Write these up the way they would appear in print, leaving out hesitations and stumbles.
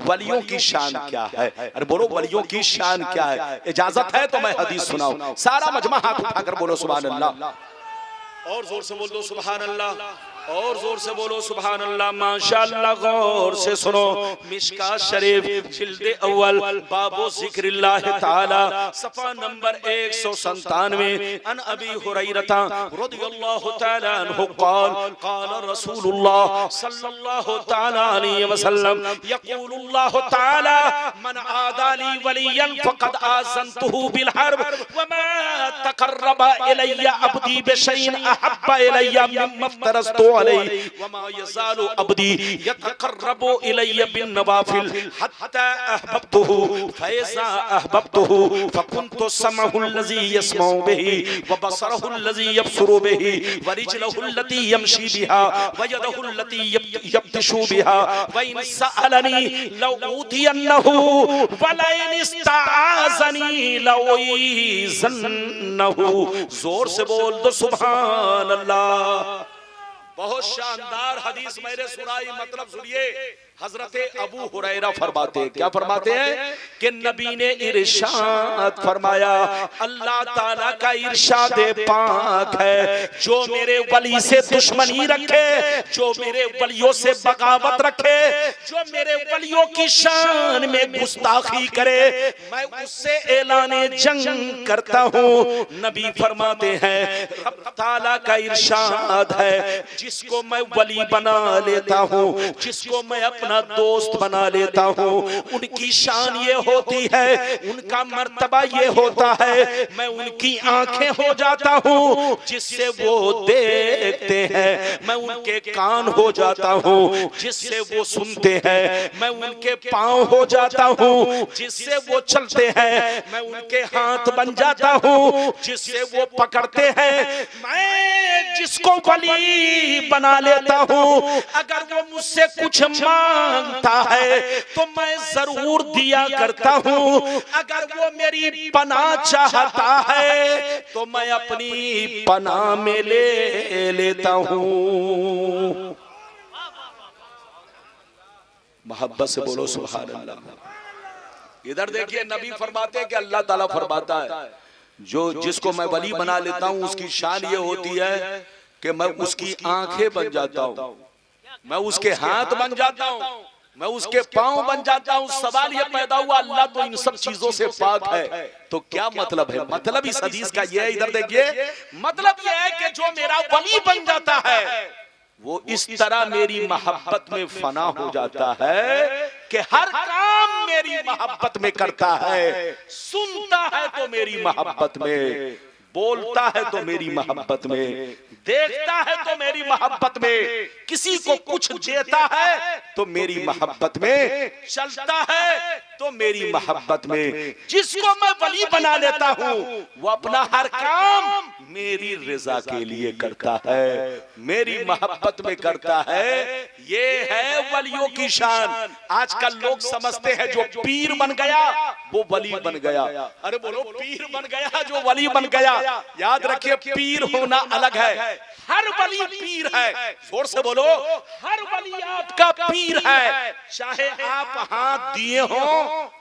वलियों की शान क्या है? अरे बोलो वलियों की शान क्या है? इजाजत है तो मैं हदीस सुनाऊं। सारा मजमा हाथ उठाकर बोलो सुभान अल्लाह। और जोर से बोल दो सुभान अल्लाह, और जोर से बोलो सुभान अल्लाह। माशाअल्लाह, गौर से सुनो। मिशकात शरीफ जिल्द अव्वल बाबो जिक्रिल्लाह ताला सफा नंबर 197 अन अबी हुरैरा रदियल्लाहु ताला अन्हु क़ाल क़ाल रसूलुल्लाह सल्लल्लाहु ताला अलैहि वसल्लम यक़ूलुल्लाहु ताला मन आदाली वलियन फ़क़द आज़नतुहु बिल हर्ब व मा तक़र्रबा इलैया अब्दी बिशैइन अहब्बा इलैया मिम्मा फ़तरस्तु अलैहि व मा यज़ालु अब्दी यतक़र्रबु इलैया बिन नवाफिल हत्ता अहबब्तुहु फ़इज़ा अहबब्तुहु फ़कुन्तु समअहु अल्लज़ी यस्मउ बिही व बसरहु अल्लज़ी यबसुरु बिही व रिजलहु अल्लती यमशी बिहा व यदहु अल्लती यब्तिशु बिहा व इन सअलनी लऊतियन्नहु व लइन इस्तआज़नी लऊइज़न्नहु। जोर से बोल दो सुभान अल्लाह। बहुत शानदार हदीस मेरे सुनाई, मतलब सुनिए। हजरत अबू हुरैरा फरमाते हैं, क्या फरमाते हैं कि नबी ने इरशाद फरमाया, अल्लाह ताला का इरशाद पाक है, जो मेरे वली से दुश्मनी रखे, जो मेरे वलियों से बगावत रखे, जो मेरे वलियों की शान में गुस्ताखी करे, मैं उससे ऐलाने जंग करता हूँ। नबी फरमाते हैं रब ताला का इरशाद है, जिसको मैं वली बना लेता हूँ, जिसको मैं अपना दोस्त बना लेता हूँ, उनकी शान ये होती है, उनका मर्तबा ये होता है, मैं उनकी आंखें हो जाता हूँ जिससे वो देखते हैं, मैं उनके कान हो जाता हूँ जिससे वो सुनते हैं, मैं उनके पाँव हो जाता हूँ जिससे वो चलते हैं, मैं उनके हाथ बन जाता हूँ जिससे वो पकड़ते हैं। मैं जिसको वली बना लेता हूँ, अगर वो मुझसे कुछ मांगता है तो मैं जरूर दिया करता हूँ, अगर वो मेरी पनाह चाहता है तो मैं अपनी पनाह में ले लेता हूँ। मोहब्बत से बोलो सुभान अल्लाह। इधर देखिए नबी फरमाते हैं कि अल्लाह ताला फरमाता है, जो जिसको मैं वली बना लेता हूँ उसकी शान ये होती है कि मैं उसकी आंखें बन जाता हूँ, मैं उसके हाथ बन जाता हूँ, मैं उसके पांव बन जाता हूँ। सवाल ये पैदा हुआ, अल्लाह तो इन सब चीजों से पाक है, तो क्या मतलब है? मतलब इस हदीस का ये है, इधर देखिए, मतलब ये है कि जो मेरा वली बन जाता है वो इस तरह मेरी मोहब्बत में फना हो जाता है कि हर काम मेरी मोहब्बत में करता है, सुनता है तो मेरी मोहब्बत में, बोलता है तो मेरी मोहब्बत में, देखता है तो मेरी मोहब्बत में, किसी को कुछ देता है तो मेरी मोहब्बत में, चलता है तो मेरी मोहब्बत में। जिसको मैं वली बना लेता हूँ वो अपना हर काम मेरी रजा के लिए करता है, मेरी मोहब्बत में करता है। ये है वलियों की शान। आजकल लोग समझते हैं जो पीर बन गया वो वली बन गया। अरे बोलो पीर बन गया जो वली बन गया। याद रखिए पीर होना अलग है, हर वली पीर है। जोर से बोलो, हर वली आपका पीर है, चाहे आप हाथ दिए हो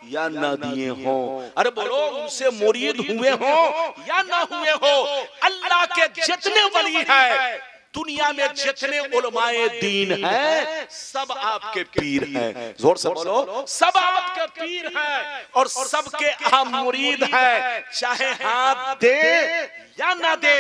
या ना दिए हो। अरे बोलो उनसे मुरीद हुए हो या ना हुए हो। अल्लाह के जितने वली हैं, दुनिया में जितने उलमाए दीन हैं, सब आपके पीर हैं। जोर से बोलो, सब आपके पीर हैं और सबके आप मुरीद हैं, चाहे हाथ दे या ना दे।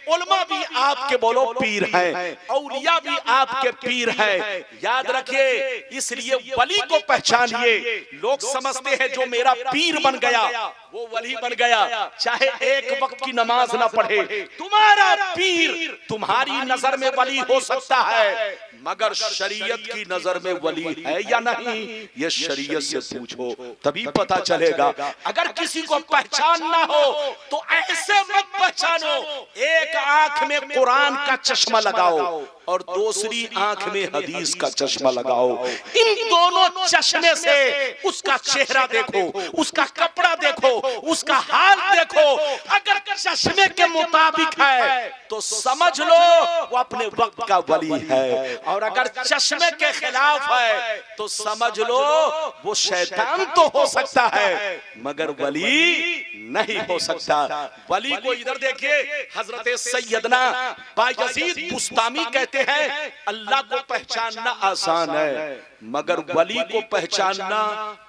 उलमा भी आपके बोलो पीर हैं, औलिया भी आपके पीर हैं। याद रखिए, इसलिए वली को पहचानिए। लोग समझते हैं जो मेरा पीर बन गया वो वली बन गया, चाहे एक वक्त की नमाज ना पढ़े। तुम्हारा पीर तुम्हारी नजर में वली हो सकता है, मगर शरीयत की नजर में वली है या नहीं, ये शरीयत से पूछो तभी पता चलेगा। अगर किसी को पहचानना हो तो ऐसे मत पहचान पहचानो, एक आंख में कुरान का चश्मा लगाओ और दूसरी आंख में हदीस का चश्मा लगाओ। इन दोनों चश्मे से उसका चेहरा देखो, उसका कपड़ा देखो, उसका हाल देखो। अगर चश्मे के मुताबिक है तो समझ लो वो अपने वक्त का वली है, और अगर चश्मे के खिलाफ है तो समझ लो वो शैतान तो हो सकता है मगर वली नहीं हो सकता। वली को इधर देखिए, हजरत सैयदना बायजीद बुस्तामी कहते हैं अल्लाह को पहचानना आसान है मगर वली को पहचानना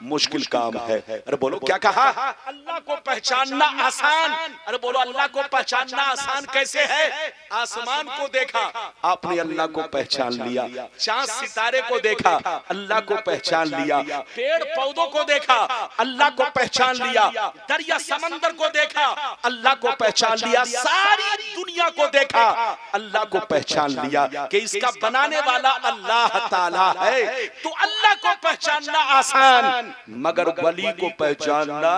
मुश्किल काम है। अरे बोलो क्या कहा? अल्लाह को पहचानना आसान। अरे बोलो अल्लाह को पहचानना आसान कैसे है? आसमान को देखा आपने अल्लाह को पहचान लिया, चांद सितारे को देखा अल्लाह को पहचान लिया, पेड़ पौधों को देखा अल्लाह को पहचान लिया, दरिया समंदर को देखा अल्लाह को पहचान लिया, सारी दुनिया को देखा अल्लाह को पहचान लिया कि इसका बनाने वाला अल्लाह ताला है। तो अल्लाह को पहचानना आसान मगर वली को पहचानना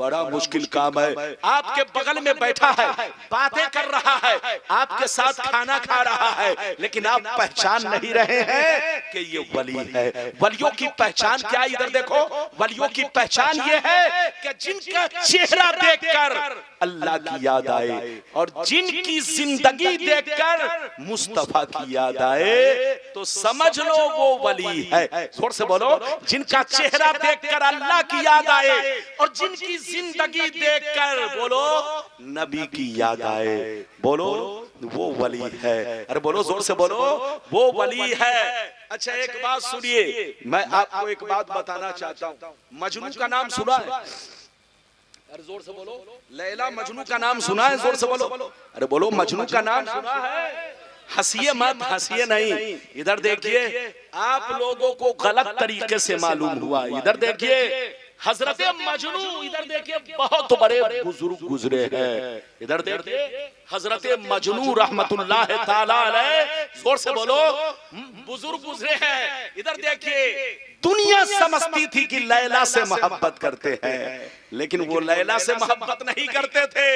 बड़ा मुश्किल काम है। आपके बगल में बैठा है, बातें कर रहा है, आपके साथ खाना खा रहा है, लेकिन आप पहचान नहीं रहे हैं कि ये वली है। वलियों की पहचान क्या? इधर देखो, वलियों की पहचान ये है कि जिनका चेहरा देखकर अल्लाह की याद आए और जिनकी जिंदगी देखकर मुस्तफा की याद आए तो समझ लो वो वली है। जोर से बोलो, जिनका चेहरा देखकर अल्लाह की याद आए और जिनकी जिंदगी देखकर बोलो नबी की याद आए, बोलो वो वली है। अरे बोलो जोर से बोलो, वो वली है। अच्छा एक बात सुनिए, मैं आपको एक बात बताना चाहता हूँ। मजनू का नाम सुना है? अरे जोर से बोलो। लैला मजनू का नाम सुना है? जोर से बोलो। अरे बोलो मजनू का नाम सुना है? हंसिए मत, हंसिए नहीं। इधर देखिए, आप लोगों को गलत तरीके से मालूम हुआ। इधर देखिए, हजरत मजनू इधर देखिए बहुत बड़े बुजुर्ग गुजरे हैं। इधर देखिए हजरत मजनू रहमतुल्लाह ताला अलैह, जोर से बोलो, बुजुर्ग गुजरे हैं। इधर देखिए, दुनिया समझती थी कि लैला से मोहब्बत करते हैं लेकिन वो लैला से मोहब्बत नहीं करते थे।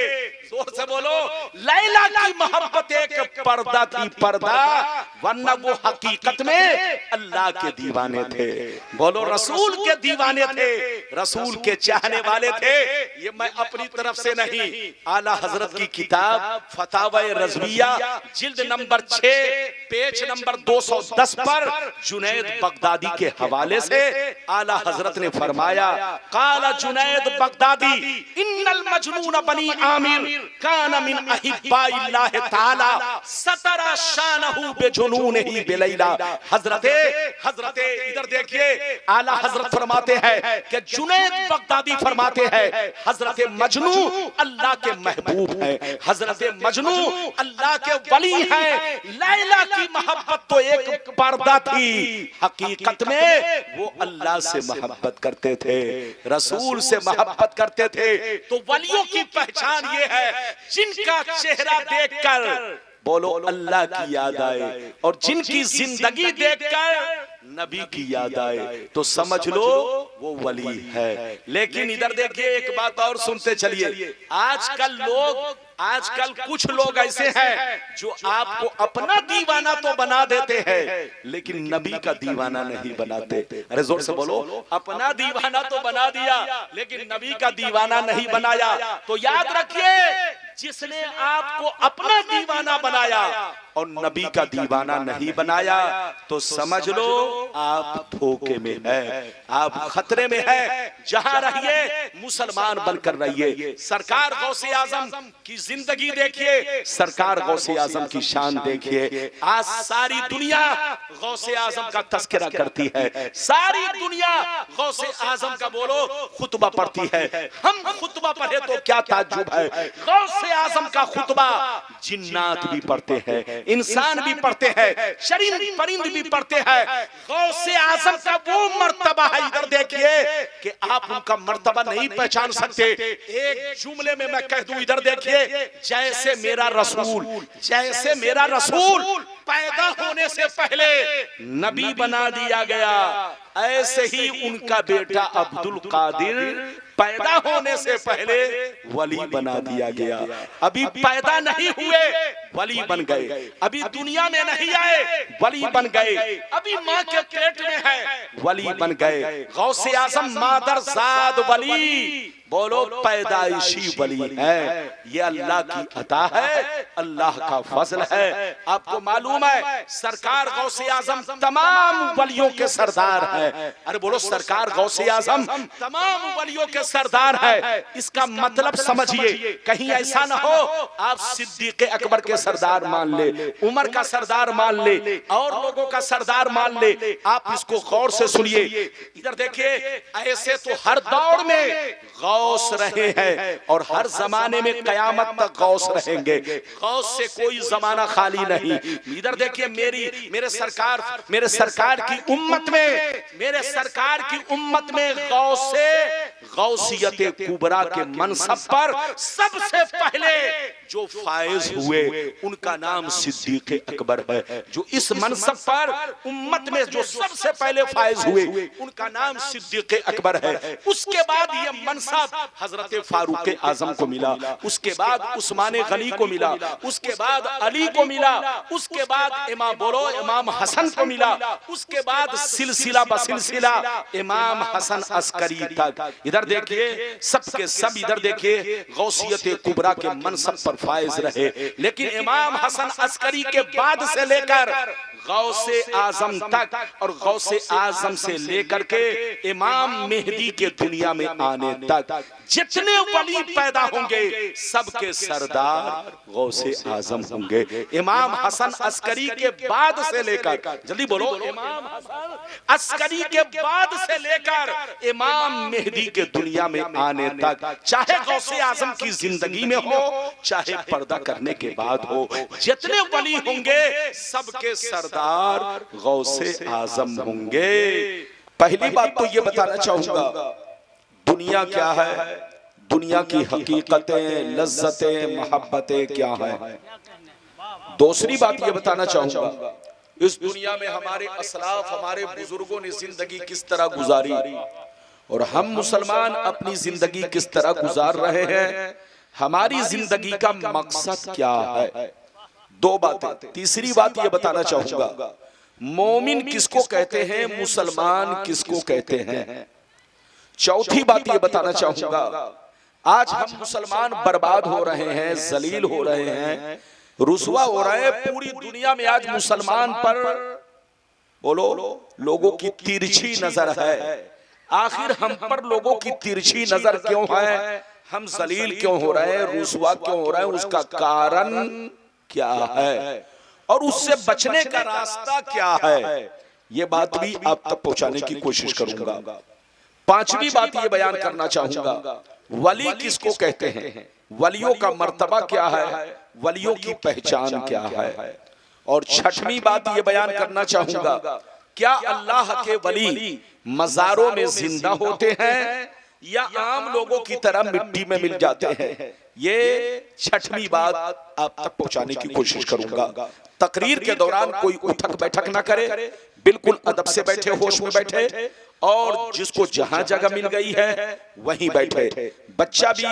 जोर से बोलो, लैला की मोहब्बत एक पर्दा थी, पर्दा, वरना वो हकीकत में अल्लाह के दीवाने थे। बोलो रसूल के दीवाने थे, रसूल के चाहने वाले थे। ये मैं अपनी तरफ से नहीं, आला हजरत की किताब फतावा रज़विया जिल्द नंबर 6 पेज नंबर 210 पर जुनैद बगदादी के हवाले से आला हजरत ने फरमाया, काला जुनैद बगदादी इन्नल मजनून बनी आमिर काना मिन अहिब्बाइल्लाह ताला सतरा शानहु बिजुनूनिही बिलैला। हजरते इधर देखिए, आला हजरत फरमाते हैं कि जुनैद बगदादी फरमाते हैं हजरत मजनू अल्लाह के महबूब है, हजरत मजनू अल्लाह के वली हैं। लैला की मोहब्बत तो एक पर्दा थी, हकीकत में वो अल्लाह से मोहब्बत करते थे, रसूल से मोहब्बत करते थे। तो वलियों की पहचान ये है जिनका चेहरा देखकर बोलो अल्लाह की याद आए और जिनकी जिंदगी देखकर नबी की याद आए तो समझ लो वो वली है। लेकिन इधर देखिए एक बात और सुनते चलिए, आजकल कुछ लोग ऐसे हैं जो आपको अपना दीवाना तो बना देते हैं लेकिन नबी का दीवाना नहीं बनाते। अरे जोर से बोलो, अपना दीवाना तो बना दिया लेकिन नबी का दीवाना नहीं बनाया। तो याद रखिए, जिसने आपको अपना दीवाना बनाया और नबी का दीवाना नहीं बनाया तो समझ लो आप धोखे में है, आप खतरे में है। जहां रहिए मुसलमान बनकर रहिए। सरकार गौसे आजम की जिंदगी देखिए, सरकार गौसे आजम की शान देखिए। आज सारी दुनिया गौसे आजम का तस्करा करती है, सारी दुनिया गौसे आजम का बोलो खुतबा पढ़ती है। हम खुतबा पढ़े तो क्या ताज्जुब है, गौसे आजम का खुतबा जिन्नात भी पढ़ते हैं, इंसान भी पढ़ते हैं, शरीर परिंद भी पढ़ते हैं। गौसे आजम का वो मर्तबा है, इधर देखिए कि आप उनका मर्तबा नहीं पहचान सकते। एक जुमले में मैं कह दूं, इधर देखिए, जैसे मेरा रसूल, जैसे मेरा रसूल पैदा होने से पहले नबी बना दिया गया, ऐसे ही उनका बेटा अब्दुल कादिर पैदा होने से पहले वली बना दिया गया। अभी पैदा नहीं हुए, वली बन गए। अभी दुनिया में नहीं आए, वली बन गए। अभी माँ के पेट में है, वली बन गए। गौसे आजम मादरजाद वली, बोलो पैदाइशी वली है। ये अल्लाह की अता है, अल्लाह का फजल है। आपको मालूम है सरकार गौसे आजम तमाम वलियों के सरदार है। अरे बोलो, सरकार गौसे आजम तमाम वलियों के सरदार है। इसका मतलब समझिए, कहीं ऐसा ना हो आप सिद्दीक अकबर के सरदार मान ले, उमर का सरदार मान ले, और लोगों का सरदार मान ले। आप इसको गौर से सुनिए। इधर देखिए, ऐसे तो हर दौर में गौस रहे हैं और हर जमाने में कयामत तक गौस रहेंगे। गौस से कोई जमाना खाली नहीं। इधर देखिए, मेरे सरकार की उम्मत में, मेरे सरकार की उम्मत में गौसियत कुबरा के मनसब पर सबसे पहले जो फायज हुए उनका नाम सिद्दीक अकबर है। जो इस मनसब पर उम्मत में जो सबसे पहले फायज हुए उनका नाम सिद्दीक अकबर है। उसके बाद ये मनसब हजरत फारूक आजम को मिला, उसके बाद उस्मान गनी को मिला, उसके बाद अली को मिला, उसके बाद इमाम हसन को मिला, उसके बाद सिलसिला बसिलसिला इमाम हसन अस्करी तक। इधर देखिए, सबके सब इधर देखिए गौसियत कुबरा के मनसब पर फायज रहे। लेकिन इमाम हसन अस्करी के बाद से लेकर गौसे आजम तक और गौसे आजम से लेकर के इमाम मेहदी के दुनिया में आने तक जितने वली पैदा होंगे सबके सरदार गौसे आजम होंगे। इमाम हसन अस्करी के बाद से लेकर, जल्दी बोलो, इमाम हसन अस्करी के बाद से लेकर इमाम मेहदी के दुनिया में आने तक, चाहे गौसे आजम की जिंदगी में हो चाहे पर्दा करने के बाद हो, जितने वली होंगे सबके सरदार गौसे आजम होंगे। पहली बात तो ये बताना चाहूंगा, दुनिया क्या है, दुनिया की हकीकतें, लज्जतें, मोहब्बतें क्या है। दूसरी बात ये बताना चाहूंगा, इस दुनिया में हमारे असलाफ, हमारे बुजुर्गों ने जिंदगी किस तरह गुजारी और हम मुसलमान अपनी जिंदगी किस तरह गुजार रहे हैं, हमारी जिंदगी का मकसद क्या है। दो बातें। तीसरी बात ये बताना चाहूंगा, मोमिन किसको कहते हैं, मुसलमान किसको कहते हैं। चौथी बात ये बताना चाहूंगा, आज हम मुसलमान बर्बाद हो रहे हैं, जलील हो रहे हैं, रुसवा हो रहे हैं। पूरी दुनिया में आज मुसलमान पर बोलो लोगों की तिरछी नजर है। आखिर हम पर लोगों की तिरछी नजर क्यों है, हम जलील क्यों हो रहे हैं, रुसवा क्यों हो रहे हैं, उसका कारण क्या है और उससे बचने का रास्ता क्या है, ये बात भी आप तक पहुंचाने की कोशिश करूंगा। पांचवी बात ये बयान करना चाहूंगा, वली किसको कहते हैं, वलियों का मर्तबा क्या है, वलियों की पहचान क्या है। और छठवीं बात ये बयान करना चाहूंगा, क्या अल्लाह के वली मज़ारों में जिंदा होते हैं या आम लोगों की तरह मिट्टी में मिल जाते हैं। ये छठवीं बात आप तक पहुंचाने की कोशिश करूंगा। तकरीर के दौरान कोई उठक बैठक ना करे, बिल्कुल अदब से बैठे, होश में बैठे और जिसको जहां जगह मिल गई है वहीं बैठे। बच्चा भी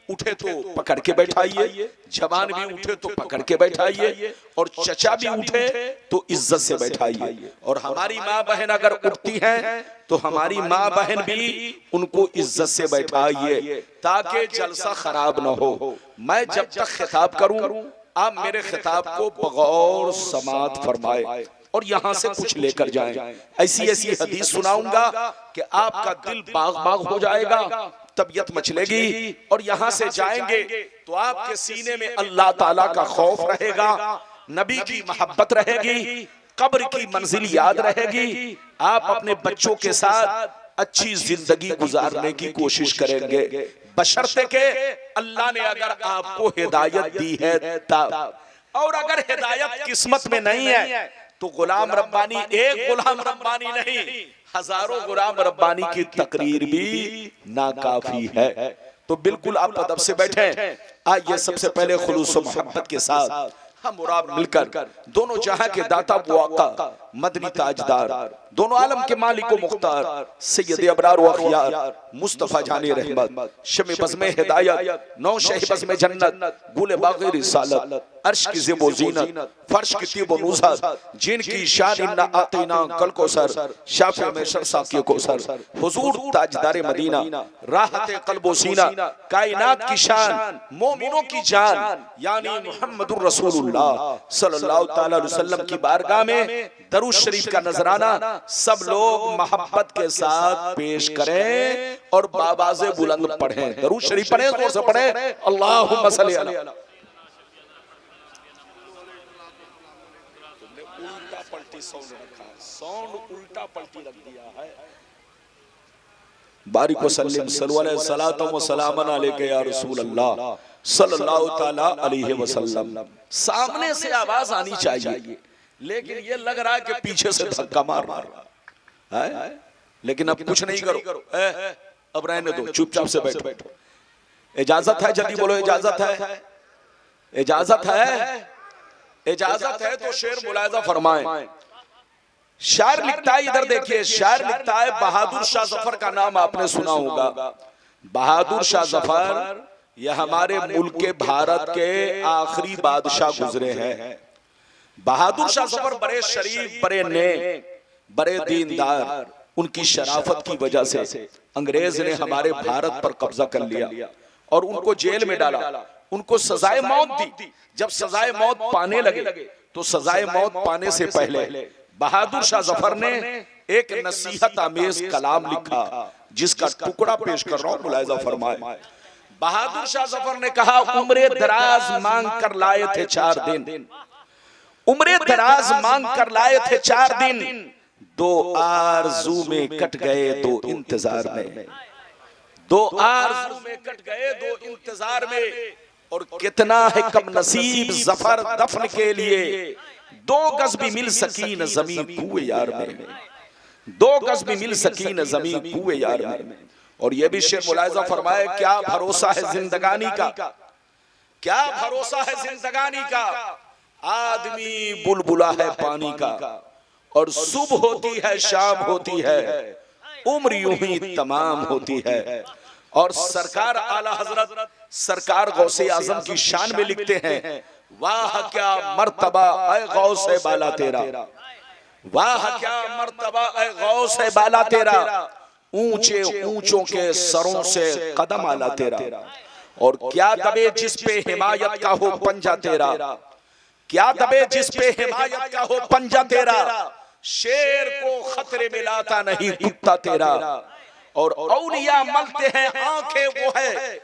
उठे तो पकड़ के बैठाइए, जवान भी उठे तो पकड़ के बैठाइए और चचा भी उठे तो इज्जत से बैठाइए। और हमारी माँ बहन अगर उठती हैं तो हमारी माँ बहन भी उनको इज्जत से बैठाइए ताकि जलसा खराब ना हो। मैं जब तक खिताब करूं आप मेरे खिताब को बगौर समात फरमाए और यहाँ से कुछ लेकर जाएं। ऐसी ऐसी हदीस सुनाऊंगा कि आपका दिल बाग बाग हो जाएगा, तबीयत मचलेगी और यहाँ से जाएंगे तो आपके सीने में अल्लाह ताला का खौफ रहेगा, नबी की मोहब्बत रहेगी, कब्र की मंजिल याद रहेगी। आप अपने बच्चों के साथ अच्छी जिंदगी गुजारने की कोशिश करेंगे, बशर्ते के अल्लाह ने अगर आपको हिदायत दी है तब। और अगर हिदायत किस्मत में नहीं है तो गुलाम रब्बानी एक गुलाम रब्बानी नहीं, हजारों गुलाम रब्बानी की तकरीर भी नाकाफी है। तो बिल्कुल आप अदब से बैठे। आइए सबसे पहले खुलूस मोहब्बत के साथ हम और आप मिलकर दोनों जहां के दाता वो आका मदनी ताजदार, दोनों आलम के मालिक व मुख्तार सैयद अबरार व अखियार मुस्तफा जाने रहमत शमे बज़्म हिदायत नौ शह बज़्म जन्नत गुल बाग़ रिसालत अर्श की ज़िब व ज़ीनत फर्श की तीब व नुज़हत जिनकी शान इन्ना आतीना कल को सर शाफ़े में शर साक़ी को सर हुज़ूर ताजदार मदीना राहत क़ल्ब व सीना कायनात की शान मोमिनों की जान यानी मुहम्मदुर रसूलुल्लाह सल्लल्लाहु तआला अलैहि वसल्लम की बारगाह में दरूद शरीफ का नजराना सब लोग मोहब्बत के साथ पेश करें और बाबाज़े बुलंद पढ़ें। दरूद शरीफ पढ़ें, जोर से पढ़ें, अल्लाहुम्मा सल्ली अला। तुमने उल्टा पलटी साउंड रखा, साउंड उल्टा पलटी रख दिया है। बारिक व सल्लिम सल्लल्लाहु अलैहि सलातम व सलामन अलैका या रसूल अल्लाह सल्लल्लाहु तआला अलैहि वसल्लम। सामने से आवाज आनी चाहिए, लेकिन ये लग रहा है कि पीछे से धक्का मार रहा है। लेकिन अब कुछ नहीं करो, अब रहने दो, चुपचाप से बैठो। इजाजत है, जल्दी बोलो इजाजत है, इजाजत है, इजाजत है। तो शेर मुलाहिजा फरमाएं। शायर लिखता है, इधर देखिए, शायर लिखता है, बहादुर शाह जफर का नाम आपने सुना होगा। बहादुर शाह जफर यह हमारे मुल्क के भारत के आखिरी बादशाह गुजरे हैं। बहादुर शाह जफर बड़े शरीफ, बड़े नेक, बड़े दीनदार। उनकी शराफत की वजह से अंग्रेज ने हमारे भारत पर कब्जा कर लिया और उनको जेल में डाला, उनको सजाए मौत दी। जब सजाए मौत पाने लगे तो सजाए मौत पाने से पहले बहादुर शाह जफर ने एक नसीहत आमेज कलाम लिखा, जिसका टुकड़ा पेश कर रहा हूं, मुलाहिजा फरमाए। बहादुर शाह जफर ने कहा, उम्रे दराज मांग कर लाए थे 4 दिन, उम्रे दराज मांग कर लाए थे 4 दिन, 2 आरज़ू में कट गए 2 इंतजार में, 2 आरज़ू में कट गए 2 इंतजार में। और कितना है कम नसीब जफर दफन के लिए, 2 गज भी मिल सकी न ज़मीं कुए यार में, 2 गज भी मिल सकी न ज़मीं कुए यार में। और ये भी शेर मुलाहिजा फरमाए, क्या भरोसा है जिंदगानी का, क्या भरोसा है जिंदगानी का, आदमी बुलबुला है पानी का, और सुबह होती है शाम होती है, उम्र यूं ही तमाम होती है। और सरकार आला हजरत सरकार गौसे आजम की शान में लिखते हैं, वाह क्या मर्तबा ऐ गौसे बाला तेरा, वाह क्या मर्तबा ऐ गौसे बाला तेरा, ऊंचे ऊंचों के सरों से कदम आला तेरा। और क्या दबे जिस पे हिमायत का हो पंजा तेरा, क्या दबे जिस पे हिमायत का हो पंजा तेरा, शेर को खतरे में लाता नहीं कुत्ता तेरा। और औलिया मलते हैं आंखें वो है,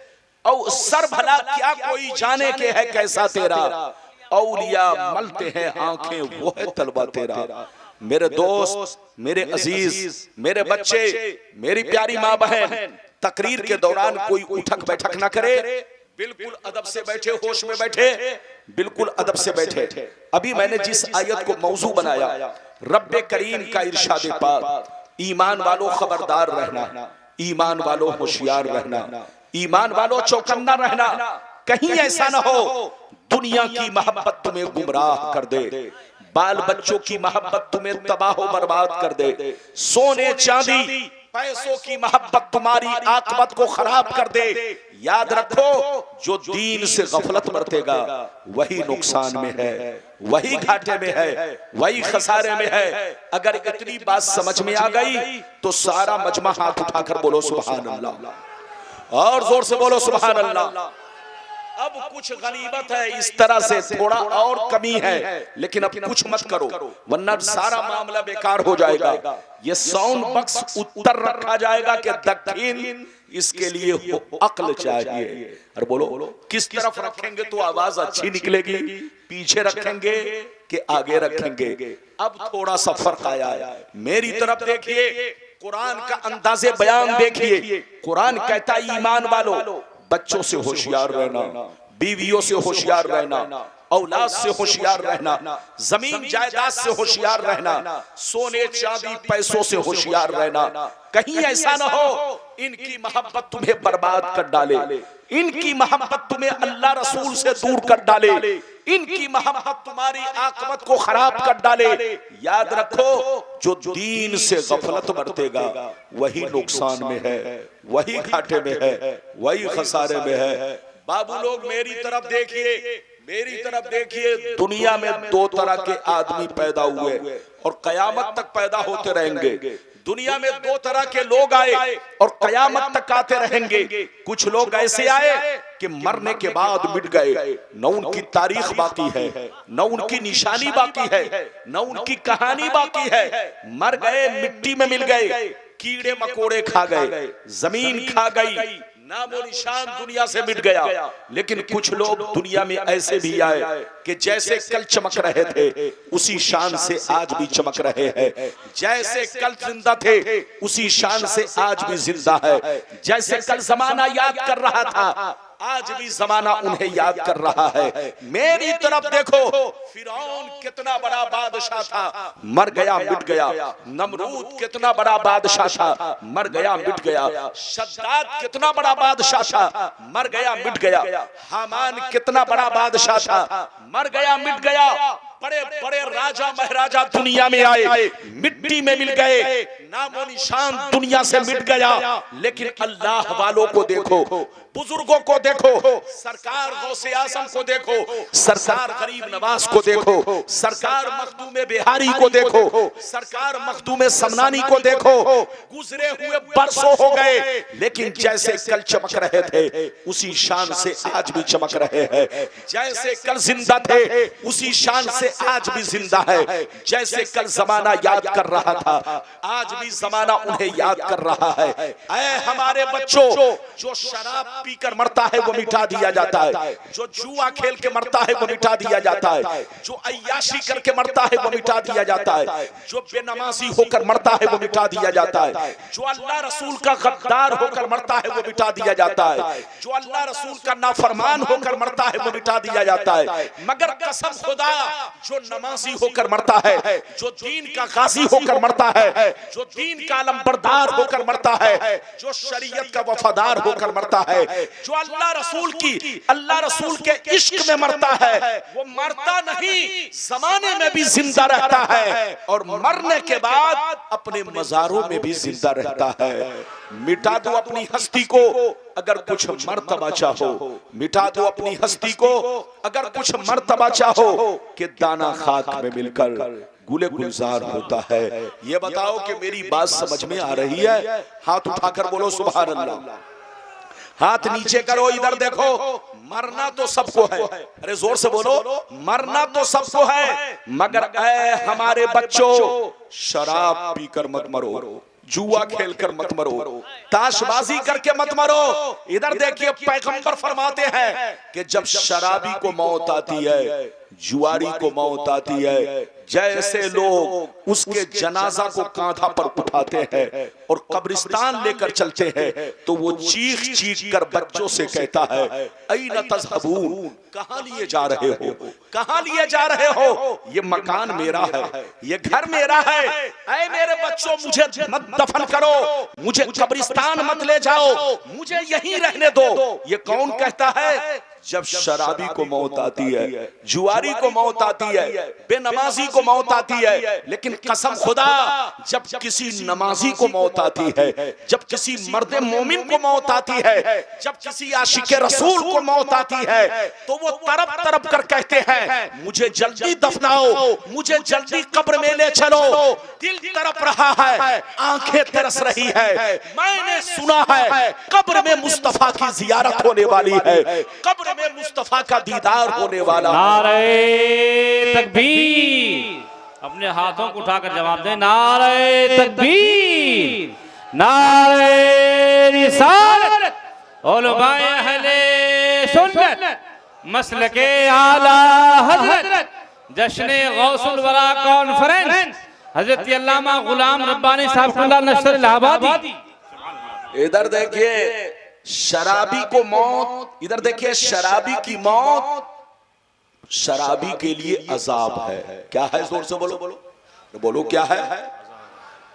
और सर भला क्या कोई जाने के है कैसा तेरा, औलिया मलते हैं आंखें वो है तलवा तेरा। मेरे दोस्त, मेरे अजीज, मेरे बच्चे, मेरी प्यारी माँ बहन, तकरीर के दौरान कोई उठक बैठक ना करे, बिल्कुल अदब से बैठे, होश में बैठे, बिल्कुल अदब से बैठे। अभी मैंने जिस आयत को मौजू बनाया, रब्बे करीम का इरशाद पाक, ईमान वालों खबरदार रहना, ईमान वालों होशियार रहना, ईमान वालों चौकन्ना रहना, कहीं ऐसा ना हो दुनिया की मोहब्बत तुम्हें गुमराह कर दे, बाल बच्चों की मोहब्बत तुम्हें तबाह बर्बाद कर दे, सोने चांदी पैसों की मोहब्बत तुम्हारी आकबत को खराब कर दे। याद रखो, जो दीन से गफलत बरतेगा वही नुकसान में है, वही घाटे में है, वही खसारे में है। अगर इतनी बात समझ में आ गई तो सारा मजमा हाथ उठाकर बोलो सुभान अल्लाह, और जोर से बोलो सुभान अल्लाह। अब कुछ गनीमत है, इस तरह से थोड़ा और कमी है, लेकिन अब कुछ मत करो वरना सारा मामला बेकार हो जाएगा। ये साउंड बॉक्स उत्तर रखा जाएगा कि दक्षिण, इसके लिए अक्ल चाहिए। और बोलो किस तरफ रखेंगे तो आवाज अच्छी निकलेगी, पीछे रखेंगे कि आगे रखेंगे। अब थोड़ा सा फर्क आया है, मेरी तरफ देखिए, कुरान का अंदाज़े बयान देखिए। कुरान कहता है ईमान वालों बच्चों से होशियार रहना, बीवियों से होशियार रहना, औलाद से होशियार रहना, जमीन जायदाद से होशियार रहना, सोने चांदी पैसों से होशियार रहना। कहीं ऐसा ना हो इनकी मोहब्बत तुम्हें बर्बाद कर डाले, इनकी मोहब्बत तुम्हें अल्लाह रसूल से दूर कर डाले, इनकी मोहब्बत तुम्हारी आकबत को खराब कर डाले। याद रखो, जो दीन से गफलत बरतेगा वही नुकसान में है, वही घाटे में है, वही खसारे में है। बाबू लोग मेरी तरफ देखिए, मेरी तरफ देखिए। दुनिया में दो तरह के आदमी पैदा हुए और कयामत तक पैदा होते रहेंगे। दुनिया में दो तरह के लोग आए और कयामत तक आते रहेंगे। कुछ लोग ऐसे आए कि मरने के बाद मिट गए, न उनकी तारीख बाकी है, न उनकी निशानी बाकी है, न उनकी कहानी बाकी है। मर गए, मिट्टी में मिल गए, कीड़े मकोड़े खा गए, जमीन खा गई, नामो निशान दुनिया से मिट गया। लेकिन कुछ लोग दुनिया में ऐसे भी आए कि जैसे कल चमक रहे थे उसी शान से आज भी चमक रहे हैं, जैसे कल जिंदा थे उसी शान से आज भी जिंदा है। जैसे कल जमाना याद कर रहा था आज भी जमाना उन्हें याद कर रहा है। मेरी तरफ देखो, फिरौन कितना बड़ा बादशाह था, मर गया मिट गया। नमरूद कितना बड़ा बादशाह था, मर गया मिट गया। शद्दाद कितना बड़ा बादशाह था, मर गया मिट गया। हामान कितना बड़ा बादशाह था, मर गया मिट गया। बड़े बड़े राजा महाराजा दुनिया में आए, मिट्टी में मिल गए, नामो निशान दुनिया से मिट गया। लेकिन अल्लाह वालों को देखो, बुजुर्गों को देखो, सरकार गौसे आजम को देखो, सरकार गरीब नवाज को देखो, सरकार मखदूम बिहारी को देखो, सरकार मखदूम समनानी को देखो। गुजरे हुए बरसों हो गए, लेकिन जैसे कल चमक रहे थे उसी शान से आज भी चमक रहे हैं। जैसे कल जिंदा थे उसी शान से आज भी जिंदा है। जैसे कल जमाना याद कर रहा था आज भी जमाना उन्हें याद कर रहा है। ऐ हमारे बच्चों, जो शराब पीकर मरता है वो मिटा दिया जाता है, जो जुआ खेल के मरता है वो मिटा दिया जाता है, जो अय्याशी करके मरता है वो मिटा दिया जाता है, जो बेनमाजी होकर मरता है वो मिटा दिया जाता है, जो अल्लाह रसूल का गद्दार होकर मरता है वो मिटा दिया जाता है, जो अल्लाह रसूल का नाफरमान होकर मरता है वो मिटा दिया जाता है। मगर कसम खुदा, जो नमाजी होकर मरता है, जो दीन का गाजी होकर मरता है, जो दीन का अलमबरदार होकर मरता है, जो शरीयत का वफादार होकर मरता है, जो अल्लाह रसूल के इश्क में मरता है, वो मरता नहीं, जमाने में भी जिंदा रहता है और मरने के बाद अपने मज़ारों में भी जिंदा रहता है। मिटा दो अपनी हस्ती को अगर कुछ मर्तबा चाहो, मिटा दो अपनी हस्ती को अगर कुछ मर्तबा चाहो कि दाना खाक में मिलकर गुले गुलजार होता है। ये बताओ कि मेरी बात समझ में आ रही है? हाथ उठाकर बोलो सुभान अल्लाह। हाथ नीचे करो, इधर देखो। मरना तो सबको है, अरे जोर से बोलो, मरना तो सबको है, मगर ऐ हमारे बच्चों, शराब पीकर मत मरो, जुआ खेलकर मत मरो, ताशबाजी करके मत मरो। इधर देखिए, पैगंबर फरमाते हैं कि जब शराबी को मौत आती है, जुआरी को मौत आती है, जैसे लोग उसके जनाजा को कांधा पर उठाते हैं और कब्रिस्तान लेकर चलते हैं, तो वो चीख चीख कर बच्चों से कहता है, ऐन तज़हबून, कहां लिए जा रहे हो, कहां लिए जा रहे हो? ये मकान मेरा है, ये घर मेरा है, ऐ मेरे बच्चों मुझे मत दफन करो, मुझे कब्रिस्तान मत ले जाओ, मुझे यहीं रहने दो। ये कौन कहता है? जब शराबी को मौत आती है, जुआरी को मौत आती है, बेनमाजी को मौत आती है, लेकिन कसम खुदा, जब किसी नमाजी को मौत आती है, जब किसी मर्द मोमिन को मौत आती है, जब किसी आशिक रसूल को मौत आती है, तो वो तरफ तरफ कर कहते हैं, मुझे जल्दी दफनाओ, मुझे जल्दी कब्र में ले चलो। दिल तरफ रहा है, आंखें तरस रही है। मैंने सुना है कब्र में मुस्तफा की जियारत होने वाली है, कब्र में मुस्तफा का दीदार होने वाला। नारे तकबीर, अपने हाथों को उठाकर जवाब दें, नारे तकबीर, नारे रिसालत, उलमाए अहले सुन्नत, मसलके आला हजरत, जश्ने गौसुल वरा कॉन्फ्रेंस, हजरत अल्लामा गुलाम रब्बानी साहब इलाहाबादी। इधर देखिए, शराबी को मौत, इधर देखिए, शराबी की मौत शराबी के लिए अजाब है। क्या है? जोर से बोलो, बोलो बोलो, क्या है?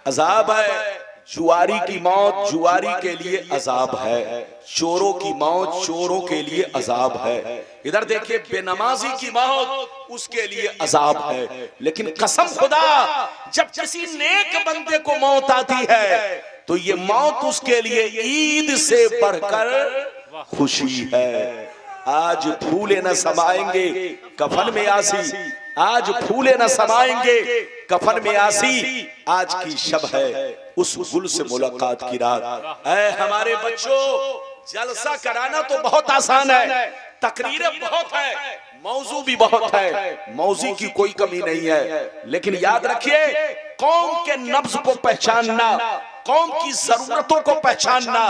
अजाब है। जुआरी की मौत जुआरी के लिए अजाब है। चोरों की मौत चोरों के लिए अजाब है। इधर देखिए, बेनमाजी की मौत उसके लिए अजाब है। लेकिन कसम खुदा, जब किसी नेक बंदे को मौत आती है तो ये मौत उसके लिए ईद से बढ़कर खुशी है। आज फूले न समाएंगे कफन में आसी, आज फूले न समाएंगे कफन में आसी, आज की शब है उस गुल से मुलाकात की रात। ऐ हमारे बच्चों, जलसा कराना तो बहुत आसान है, तकरीरें बहुत है, मौजू भी बहुत है, मौजू की कोई कमी नहीं है। लेकिन याद रखिए, कौम के नब्ज को पहचानना, कौम की जरूरतों को पहचानना,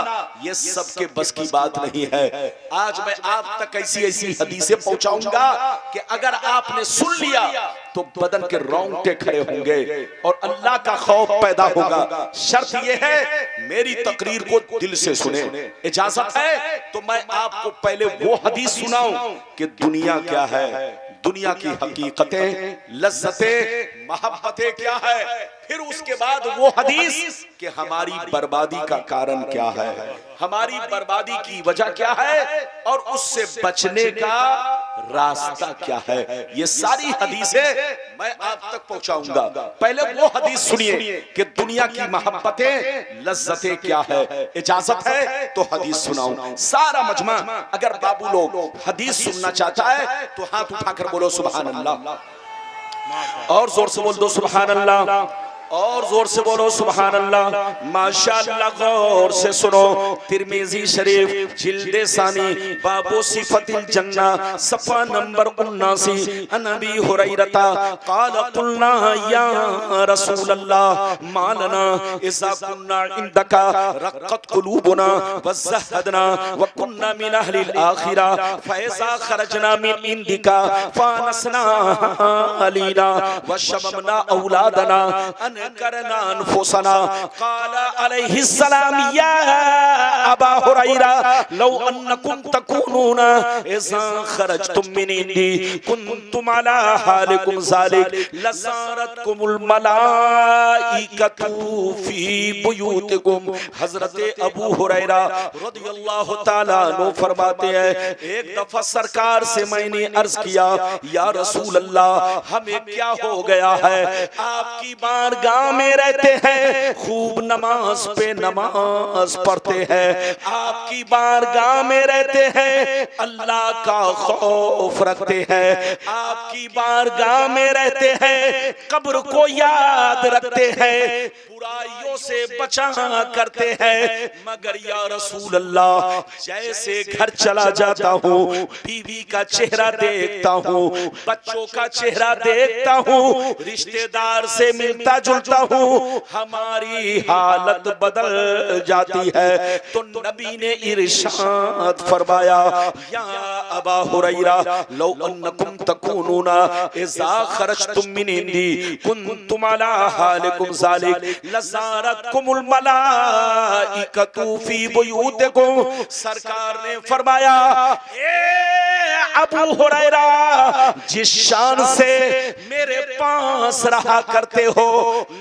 ये सबके बस की बात नहीं है। आज मैं आप तक ऐसी ऐसी हदीसें पहुंचाऊंगा कि अगर आपने सुन लिया तो बदन के रोंगटे खड़े होंगे और अल्लाह का खौफ पैदा होगा। शर्त यह है, मेरी तकरीर को दिल से सुने। इजाजत है तो मैं आपको पहले वो हदीस सुनाऊं कि दुनिया क्या है, दुनिया की हकीकतें, लज्जतें, मोहब्बतें क्या है, फिर उसके बाद वो हदीस कि हमारी बर्बादी का कारण क्या है, हमारी बर्बादी की वजह क्या है और उससे बचने का रास्ता क्या है। ये सारी हदीसें मैं आप तक पहुंचाऊंगा। पहले वो हदीस सुनिए कि दुनिया की मोहब्बतें, लज्जतें क्या है। इजाजत है तो हदीस सुनाऊं। सारा मजमा अगर बाबू लोग हदीस सुनना चाहता है तो हाथ उठाकर बोलो सुभान अल्लाह, और जोर से बोल दो सुभान अल्लाह, और जोर से बोलो सुभान अल्लाह। माशाअल्लाह, गौर से सुनो। तिरमिजी शरीफ जिल्दे सानी बाबू सिफतिल जन्ना सफा नंबर 79, अनबी हुरैरता क़ाल कुल्ना या रसूल अल्लाह मालना इज़ा कुन्ना इंदका रक़त कुलूबुना वज़हदना व कुन्ना मिन अहलिल आखिरा फ़इज़ा खरजना मिन इंदिका फ़ानसना अलीना व शबबना औलादना करना अनफुसना। क़ाला अलैहिस्सलाम या अबा हुरैरा लौ अन्नकुम तकूनूना इज़ा खरजतुम मिन इंदी कुंतुम अला हालिकुम ज़ालिक लज़ारतकुमुल मलाइकतु फी बुयूतिकुम। हज़रत अबू हुरैरा रज़ियल्लाहु ताला अन्हु फरमाते हैं, एक दफा सरकार से मैंने अर्ज किया, या रसूल अल्लाह, हमें क्या हो गया है, आपकी बारगाह में रहते हैं, खूब नमाज पे नमाज पढ़ते हैं, आपकी बारगाह में रहते हैं, अल्लाह का खौफ रखते हैं, आपकी बारगाह में रहते हैं, कब्र को याद रखते हैं, बुराइयों से बचा करते हैं, मगर या रसूल अल्लाह, जैसे घर चला जाता हूँ, बीवी का चेहरा देखता हूँ, बच्चों का चेहरा देखता हूँ, रिश्तेदार से मिलता जुलता हूँ, हमारी हालत बदल जाती है। तो नबी ने इरशाद फरमाया, या अबा हुरैरा लौ अन्नकुम तकूनूना इज़ा खरजतुम मिन इंदी कुंतुम अला हालिकुम ज़ालिक लज़ारतकुमुल मलाइकतु फी बुयूतिकुम। सरकार ने फरमाया, अबू हुरैरा, जिस शान से मेरे पास रहा करते हो,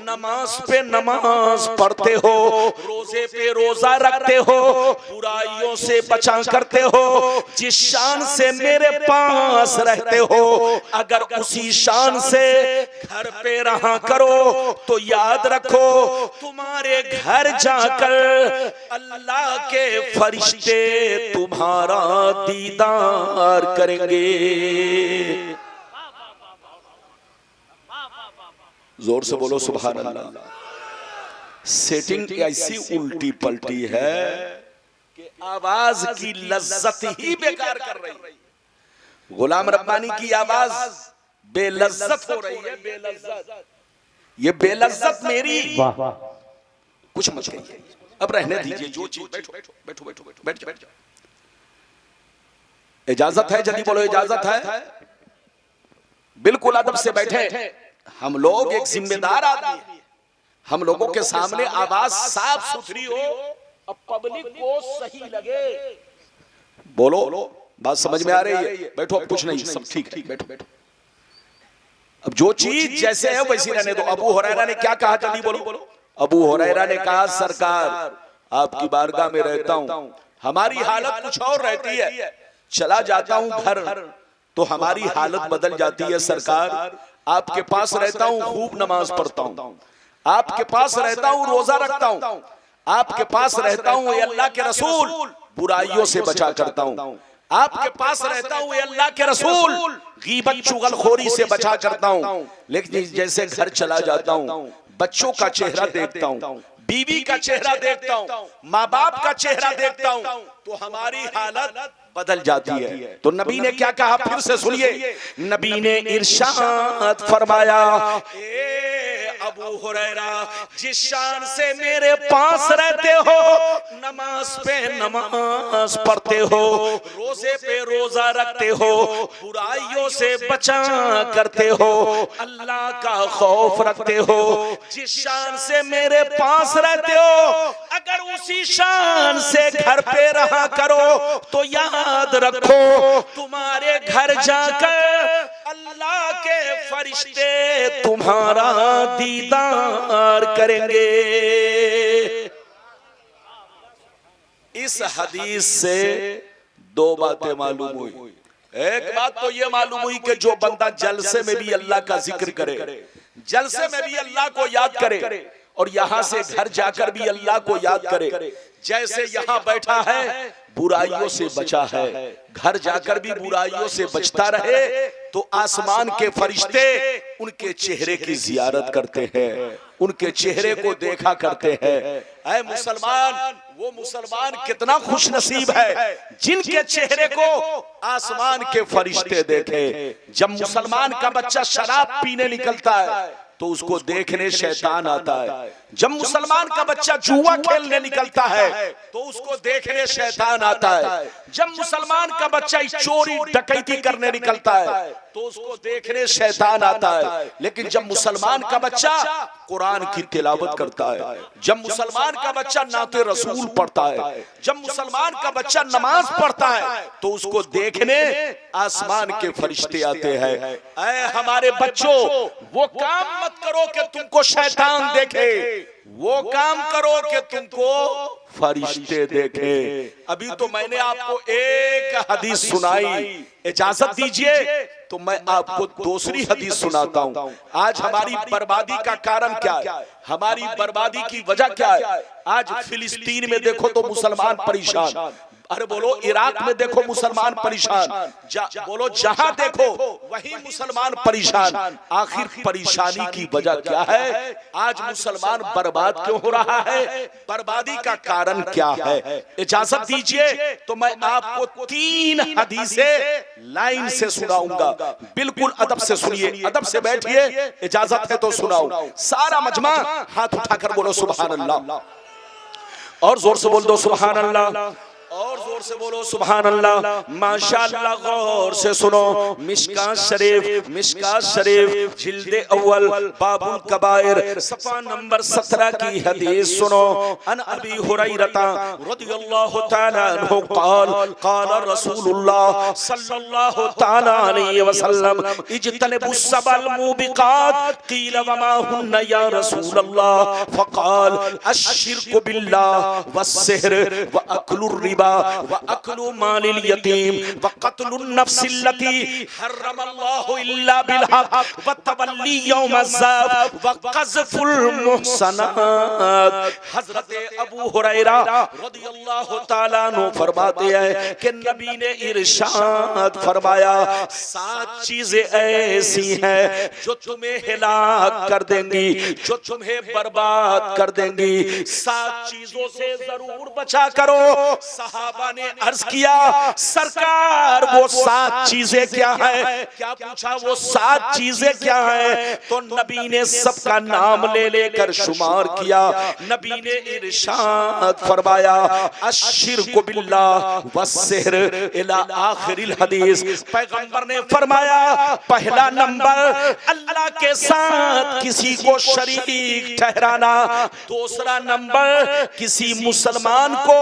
नमाज पे नमाज पढ़ते हो, रोजे पे रोजा रखते हो, बुराइयों से बचा करते हो, जिस शान से मेरे पास रहते हो, अगर उसी शान से घर पे रहा करो तो याद रखो, तुम्हारे घर जाकर अल्लाह के फरिश्ते तुम्हारा दीदार करेंगे। जोर से बोलो सुभान अल्लाह। सेटिंग ऐसी उल्टी पलटी है कि आवाज की लज्जत ही बेकार कर रही है। गुलाम रब्बानी की आवाज बेलज्जत हो रही है, बेलज्जत। ये बेलज्जत मेरी कुछ मत कहिए, अब रहने दीजिए, जो चीज बैठो बैठो बैठो बैठो बैठ जाओ। इजाजत है, जल्दी बोलो इजाजत है, बिल्कुल अदब से बैठे। हम लोग एक जिम्मेदार आदमी, हम लोगों के सामने आवाज साफ सुथरी हो अब पब्लिक को सही लगे, बोलो बात समझ में आ रही है? बैठो, अब कुछ नहीं, सब ठीक है, बैठो बैठो। अब जो चीज जैसे है वैसी रहने दो। अबू हुरैरा ने क्या कहा, जल्दी बोलो। अबू हुरैरा ने कहा, सरकार आपकी बारगाह में रहता हूं, हमारी हालत कुछ और रहती है, चला जाता हूं घर तो हमारी हालत बदल जाती है। सरकार आपके पास रहता हूं, खूब नमाज पढ़ता हूं, आपके पास रहता हूं, रोजा रखता हूं, आपके पास रहता हूं, ये अल्लाह के रसूल बुराइयों से बचा करता हूं, आपके पास रहता हूं, ये अल्लाह के रसूल गीबत चुगलखोरी से बचा करता हूं। लेकिन जैसे घर चला जाता हूं, बच्चों का चेहरा देखता हूं, बीवी का चेहरा देखता हूं, माँ बाप का चेहरा देखता हूं, तो हमारी हालत बदल जाती है। तो नबी ने क्या कहा, फिर से सुनिए। नबी ने इरशाद फरमाया, अबू हुरैरा, जिस शान से मेरे पास रहते हो, नमाज पे नमाज पढ़ते हो, रोजे पे रोजा रखते हो, बुराइयों से बचा करते हो, अल्लाह का खौफ रखते हो, जिस शान से मेरे पास रहते हो, अगर उसी शान से घर पे रहा करो तो याद रखो, तुम्हारे घर जाकर अल्लाह के फरिश्ते तुम्हारा दीदार करेंगे। इस हदीस से दो बातें मालूम हुई। एक बात तो ये मालूम हुई कि जो बंदा जलसे में भी अल्लाह का जिक्र करे, जलसे में भी अल्लाह को याद करे, और यहां से घर जाकर भी अल्लाह को याद करे, जैसे यहां बैठा है बुराइयों से बचा है, घर जाकर भी बुराइयों से बचता रहे, तो आसमान के फरिश्ते उनके चेहरे की जियारत करते हैं, उनके चेहरे को देखा करते हैं। ऐ मुसलमान, वो मुसलमान कितना खुश नसीब है जिनके चेहरे को आसमान के फरिश्ते देखे। जब मुसलमान का बच्चा शराब पीने निकलता है तो उसको देखने शैतान आता है, जब मुसलमान का बच्चा जुआ खेलने निकलता है तो उसको देखने शैतान आता है, जब मुसलमान का बच्चा चोरी डकैती करने निकलता है तो उसको देखने शैतान आता है। लेकिन जब मुसलमान का बच्चा कुरान की तिलावत करता है, जब मुसलमान का बच्चा नाते रसूल पढ़ता है, जब मुसलमान का बच्चा नमाज पढ़ता है तो उसको देखने आसमान के फरिश्ते आते हैं। ऐ हमारे बच्चों, वो काम मत करो कि तुमको शैतान देखे, वो काम करो कि तुमको फरिश्ते देखे। अभी तो मैंने आपको एक हदीस सुनाई, इजाजत दीजिए तो मैं आपको दूसरी हदीस सुनाता हूं। आज हमारी बर्बादी का कारण क्या है, हमारी बर्बादी की वजह क्या है? आज फिलिस्तीन में देखो तो मुसलमान परेशान, अरे बोलो इराक में देखो मुसलमान परेशान, बोलो जहां देखो वही मुसलमान परेशान। आखिर परेशानी की वजह क्या है? आज मुसलमान बर्बाद क्यों हो रहा है? बर्बादी का कारण क्या है? इजाजत दीजिए तो मैं आपको 3 हदीसें लाइन से सुनाऊंगा, बिल्कुल अदब से सुनिए, अदब से बैठिए, इजाजत है तो सुनाऊं। सारा मजमा हाथ उठाकर बोलो सुभान अल्लाह, और जोर से बोल दो सुभान अल्लाह, और जोर से बोलो सुभान अल्लाह। माशाअल्लाह, गौर से सुनो। मिशकात शरीफ जिल्दे अव्वल बाबुल कबायर सफ़ा नंबर 17 की हदीस सुनो। अन अबी हुरैरा रदियल्लाहु तआला अन्हु क़ाल क़ाल रसूलुल्लाह सल्लल्लाहु तआला अलैहि वसल्लम इज्तनिबुस सबल मुबिकात क़ील वमा हुन्ना या रसूलल्लाह फ़क़ाल अश्शिरकु बिल्लाह वस्सिhr व अक्लुर रिबा व अक्लु मालिल यतीम व क़त्लुन नफ्सिल्लती हर्रमल्लाहु इल्ला बिल हक़ व तवल्ली यौमज़्ज़ाब व क़ज़्फ़ुल मुहसनात। हज़रत अबू हुरैरा रदियल्लाहु तआला अन्हु फरमाते हैं कि नबी ने इरशाद फरमाया, 7 चीजें ऐसी हैं जो तुम्हें हिलाक कर देंगी, जो तुम्हें बर्बाद कर देंगी। 7 चीजों से जरूर बचा करो, सहाबा ने अर्ज किया सरकार वो 7 चीजें क्या है? क्या पूछा? वो 7 चीजें क्या है? तो नबी ने सबका नाम ले लेकर शुमार किया। नबी ने इरशाद फरमाया अश्शिरकु बिल्लाह वस्सिहर इला आखिरिल हदीस। पैगंबर ने फरमाया पहला नंबर अल्लाह के साथ किसी को शरीक ठहराना, दूसरा नंबर किसी मुसलमान को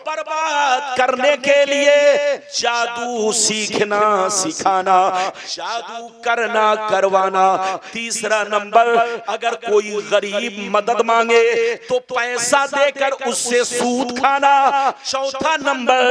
बर्बाद करने के लिए जादू सीखना सिखाना, जादू करना करवाना, तीसरा नंबर अगर कोई गरीब मदद मांगे तो पैसा देकर उससे सूद खाना, चौथा नंबर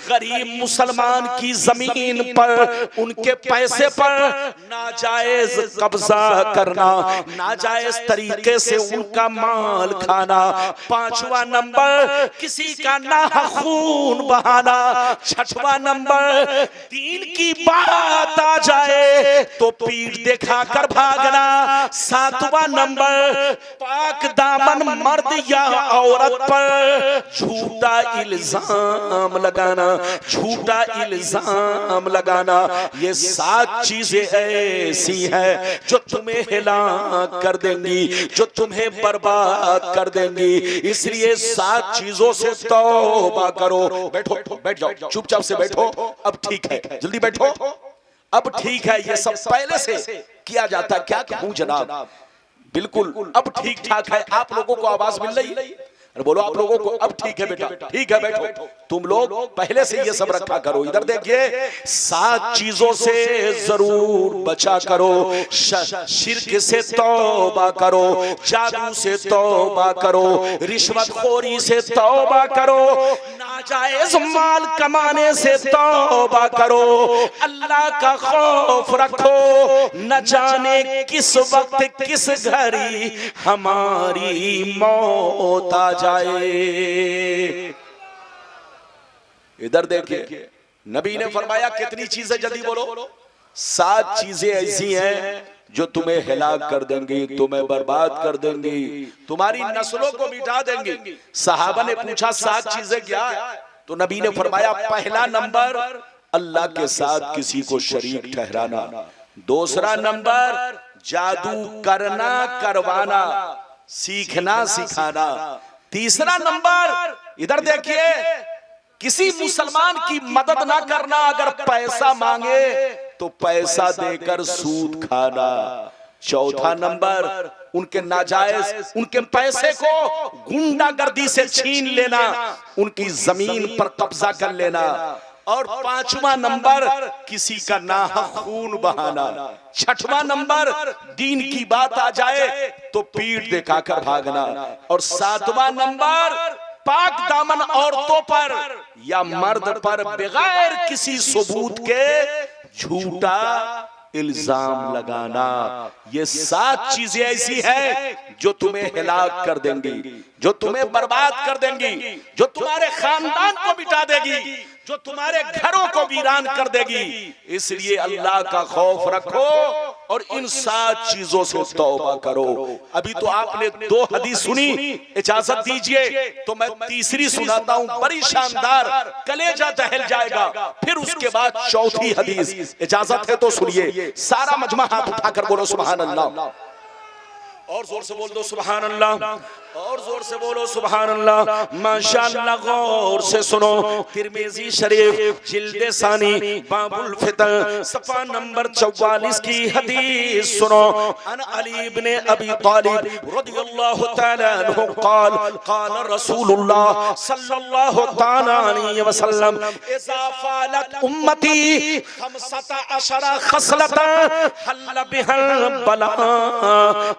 गरीब मुसलमान की जमीन पर उनके पैसे पर नाजायज कब्जा करना, नाजायज तरीके से उनका माल खाना, पांचवा नंबर किसी का नाहक खून बहाना, छठवा नंबर दीन की बात आ जाए तो पीठ दिखाकर भागना, सातवां नंबर पाक दामन मर्द या औरत पर झूठा इल्जाम लगाना, झूठा इल्जाम लगाना। ये 7 चीजें ऐसी हैं जो तुम्हें हिलाक कर देंगी, जो तुम्हें बर्बाद कर देंगी। इसलिए 7 चीजों से तौबा करो। बैठो, बैठ जाओ, चुपचाप से बैठो। अब ठीक है, जल्दी बैठो। अब ठीक है, ये सब पहले से किया जाता। क्या कहूं जनाब, बिल्कुल अब ठीक ठाक है। आप लोगों को आवाज मिल रही है? अरे बोलो आप लोगों को। अब ठीक है बेटा, ठीक है, बैठो। तुम लोग पहले से ये सब रखा करो। इधर देखिए, 7 चीजों से जरूर बचा करो। शिर्क से तौबा करो, जादू से तौबा करो, रिश्वतखोरी से तौबा करो, नाजायज माल कमाने से तौबा करो, अल्लाह का खौफ रखो। न जाने किस वक्त किस घड़ी हमारी मौत आ जाए। इधर देखिए, नबी ने फरमाया कितनी चीजें, जल्दी बोलो। 7 चीजें ऐसी हैं जो तुम्हें हिलाक कर देंगी, तुम्हें बर्बाद कर देंगी, तुम्हारी नस्लों को मिटा देंगी। सहाबा ने पूछा 7 चीजें क्या है? तो नबी ने फरमाया पहला नंबर अल्लाह के साथ किसी को शरीक ठहराना, दूसरा नंबर जादू करना करवाना, सीखना सिखाना, तीसरा नंबर इधर देखिए किसी मुसलमान की मदद ना करना, अगर पैसा मांगे तो पैसा देकर सूद खाना, चौथा नंबर उनके नाजायज उनके पैसे को गुंडागर्दी से छीन लेना, उनकी जमीन पर कब्जा कर लेना, और पांचवा नंबर किसी का नाहक खून बहाना, छठवां नंबर दीन की बात आ जाए तो पीठ दिखाकर भागना, और सातवां नंबर पाक दामन औरतों पर या मर्द पर बगैर किसी सबूत के झूठा इल्जाम लगाना। ये 7 चीजें ऐसी हैं जो तुम्हें हिलाक कर देंगी, जो तुम्हें बर्बाद कर देंगी, जो तुम्हारे खानदान को मिटा देगी, जो तुम्हारे घरों को वीरान कर देगी। इसलिए अल्लाह का खौफ रखो और इन 7 चीजों से तौबा करो। अभी तो आपने 2 हदीस सुनी, इजाजत दीजिए तो मैं तीसरी सुनाता हूं, बड़ी शानदार, कलेजा दहल जाएगा। फिर उसके बाद चौथी हदीस, इजाजत है तो सुनिए। सारा मजमा हाथ उठाकर बोलो सुभान अल्लाह, और जोर से बोल दो सुभान अल्लाह, और जोर से बोलो सुभान अल्लाह। माशाअल्लाह, गौर से सुनो। तिरमिज़ी शरीफ जिल्द सानी बाबुल फितन सफा नंबर 44 की हदीस सुनो। अन अली इब्न अबी तालिब रदियल्लाहु तआला अन्हु क़ाल क़ाल रसूलुल्लाह सल्लल्लाहु तआला अलैहि वसल्लम इज़ा फ़ालत उम्मती 15 खसलतन हल बिहल बला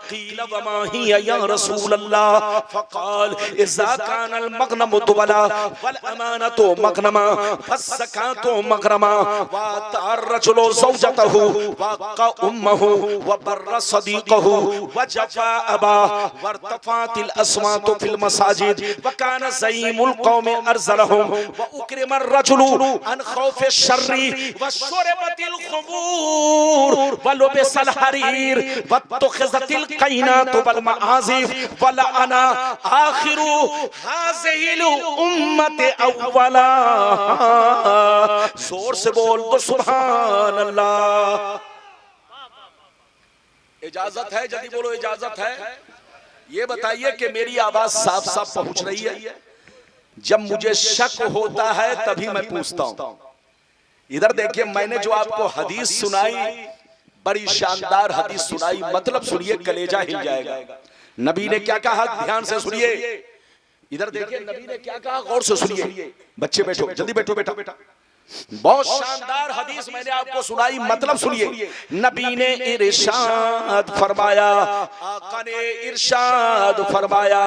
क़ील वमा हिया या रसूलल्लाह फ़क़ाल इज़ा कानल मग़नमु दुवला वल अमानतु मग़नमा फस्सकातु मग़रमा व तारजुलु ज़ौजतहु व उम्महु व बर्र सदीक़हु व जफ़ा अबा वर्तफ़ातिल अस्वातु फ़िल मसाजिद व कान ज़ईमुल क़ौमि अरज़लहुम व उक्रिमर रजुलु अन ख़ौफ़ि शर्रि व शुरबतिल ख़ुबूर व लुबिसल हरीर व तुख़िज़तिल क़ैनातु वल मआज़िफ़ व लअन आना आखिरू हाज़िहिल उम्मत अव्वला। जोर से बोल दो सुभान अल्लाह। इजाजत है? जल्दी बोलो इजाजत है? ये बताइए कि मेरी आवाज साफ साफ पहुंच रही है? जब मुझे शक होता है तभी मैं पूछता हूं। इधर देखिए, मैंने जो आपको हदीस सुनाई, बड़ी शानदार हदीस सुनाई, मतलब सुनिए कलेजा हिल जाएगा। नबी ने क्या कहा, ध्यान से सुनिए। इधर देखिए नबी ने क्या कहा, गौर से सुनिए। बच्चे बैठो, जल्दी बैठो बेटा। बहुत शानदार हदीस मैंने आपको सुनाई, मतलब सुनिए। नबी ने इरशाद फरमाया, आका ने इरशाद फरमाया,